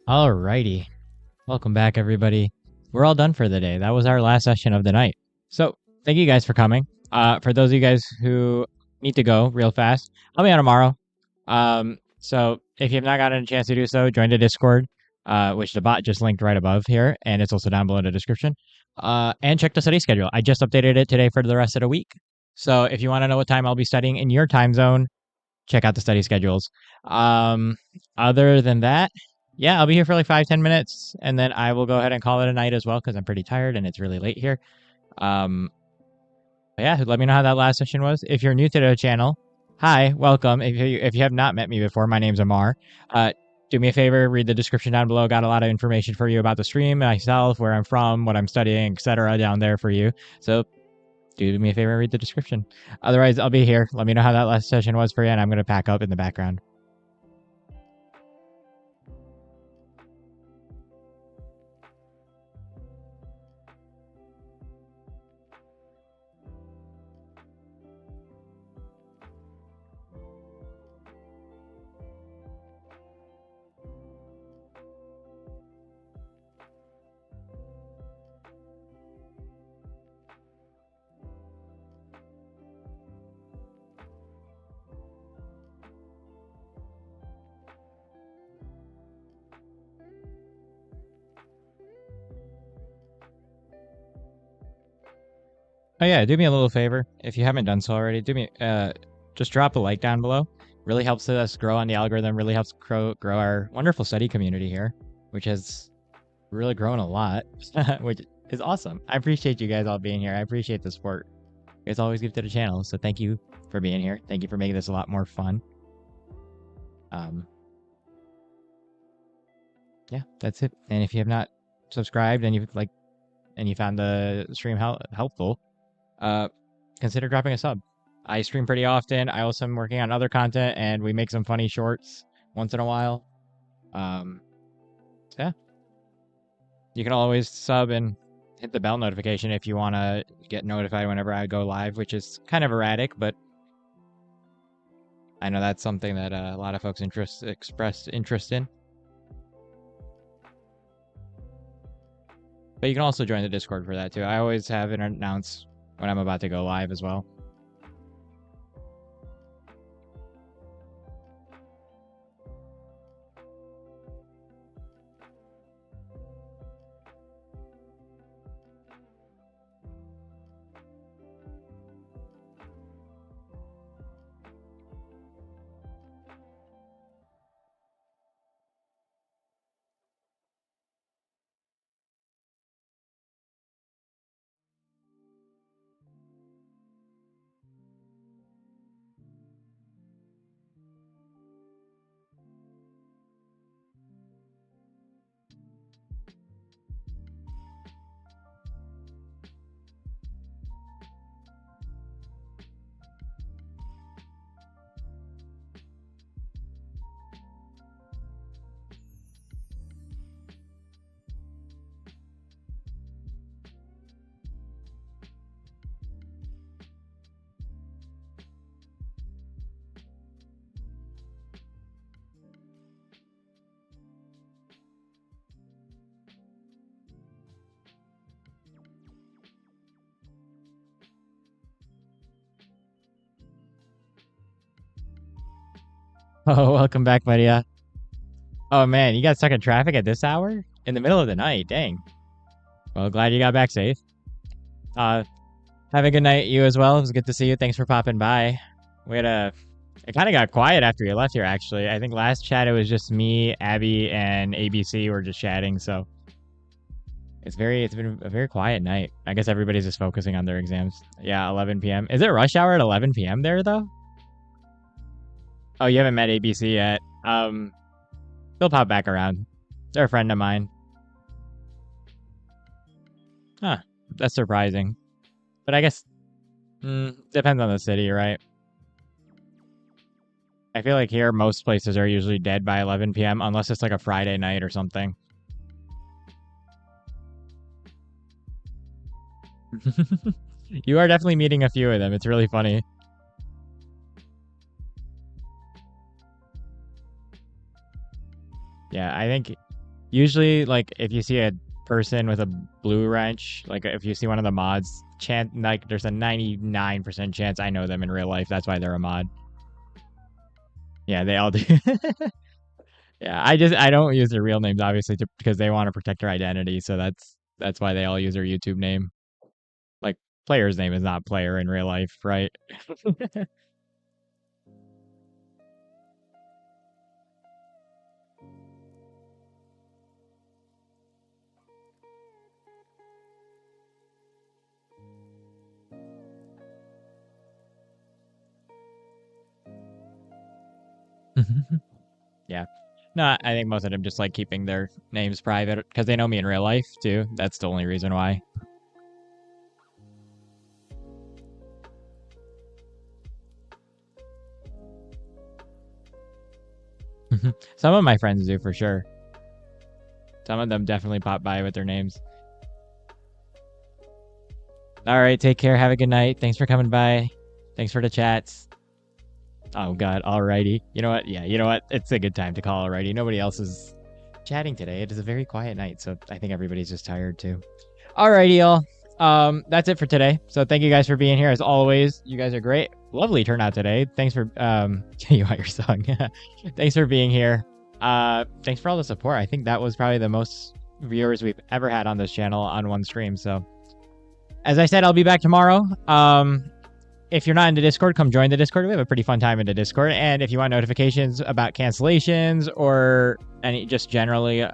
Alrighty. Welcome back, everybody. We're all done for the day. That was our last session of the night. So thank you guys for coming. For those of you guys who need to go real fast, I'll be on tomorrow. So if you've not gotten a chance to do so, join the Discord, which the bot just linked right above here, and it's also down below in the description. And check the study schedule. I just updated it today for the rest of the week. So if you want to know what time I'll be studying in your time zone, check out the study schedules. Other than that, yeah, I'll be here for like 5-10 minutes, and then I will go ahead and call it a night as well because I'm pretty tired and it's really late here. Yeah, let me know how that last session was. If you're new to the channel, hi, welcome. If you have not met me before, my name's Amar. Do me a favor, read the description down below. Got a lot of information for you about the stream, myself, where I'm from, what I'm studying, etc. down there for you. So do me a favor and read the description. Otherwise, I'll be here. Let me know how that last session was for you, and I'm going to pack up in the background. Oh yeah, do me a little favor. If you haven't done so already, just drop a like down below. Really helps us grow on the algorithm, really helps grow our wonderful study community here, which has really grown a lot, which is awesome. I appreciate you guys all being here. I appreciate the support you guys always give to the channel. So thank you for being here. Thank you for making this a lot more fun. Yeah, that's it. And if you have not subscribed and you found the stream helpful, consider dropping a sub. I stream pretty often. I also am working on other content, and we make some funny shorts once in a while. So yeah, you can always sub and hit the bell notification if you want to get notified whenever I go live, which is kind of erratic, but I know that's something that a lot of folks expressed interest in. But you can also join the Discord for that too. I always have it announced when I'm about to go live as well. Oh, welcome back, Maria. Oh man, you got stuck in traffic at this hour? In the middle of the night, dang. Well, glad you got back safe. Uh, have a good night, you as well. It was good to see you. Thanks for popping by. We had a... It kind of got quiet after you left here, actually. I think last chat it was just me, Abby, and ABC were just chatting, so... It's been a very quiet night. I guess everybody's just focusing on their exams. Yeah, 11 p.m. Is it rush hour at 11 p.m. there, though? Oh, you haven't met ABC yet. They'll pop back around. They're a friend of mine. Huh. That's surprising. But I guess... depends on the city, right? I feel like here, most places are usually dead by 11 p.m. unless it's like a Friday night or something. You are definitely meeting a few of them. It's really funny. Yeah, I think usually, like, if you see a person with a blue wrench, like, if you see one of the mods, like, there's a 99% chance I know them in real life. That's why they're a mod. Yeah, they all do. Yeah, I don't use their real names, obviously, because they want to protect their identity. So that's why they all use their YouTube name. Like, player's name is not player in real life, right? Yeah. No, I think most of them just like keeping their names private because they know me in real life too. That's the only reason why. Some of my friends do for sure. Some of them definitely pop by with their names. All right, take care. Have a good night. Thanks for coming by. Thanks for the chats. Oh god, alrighty. You know what? Yeah, you know what? It's a good time to call alrighty. Nobody else is chatting today. It is a very quiet night, so I think everybody's just tired too. Alrighty, y'all. That's it for today. So thank you guys for being here as always. You guys are great. Lovely turnout today. Thanks for you want your song. Thanks for being here. Thanks for all the support. I think that was probably the most viewers we've ever had on this channel on one stream. So as I said, I'll be back tomorrow. If you're not in the Discord, come join the Discord. We have a pretty fun time in the Discord. And if you want notifications about cancellations or any just generally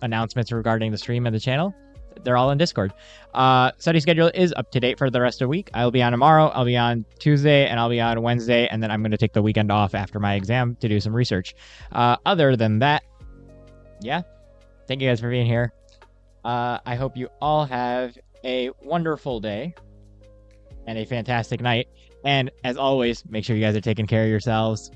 announcements regarding the stream and the channel, they're all in Discord. Study schedule is up to date for the rest of the week. I'll be on tomorrow, I'll be on Tuesday, and I'll be on Wednesday. And then I'm going to take the weekend off after my exam to do some research. Other than that, yeah, thank you guys for being here. I hope you all have a wonderful day and a fantastic night. And as always, make sure you guys are taking care of yourselves.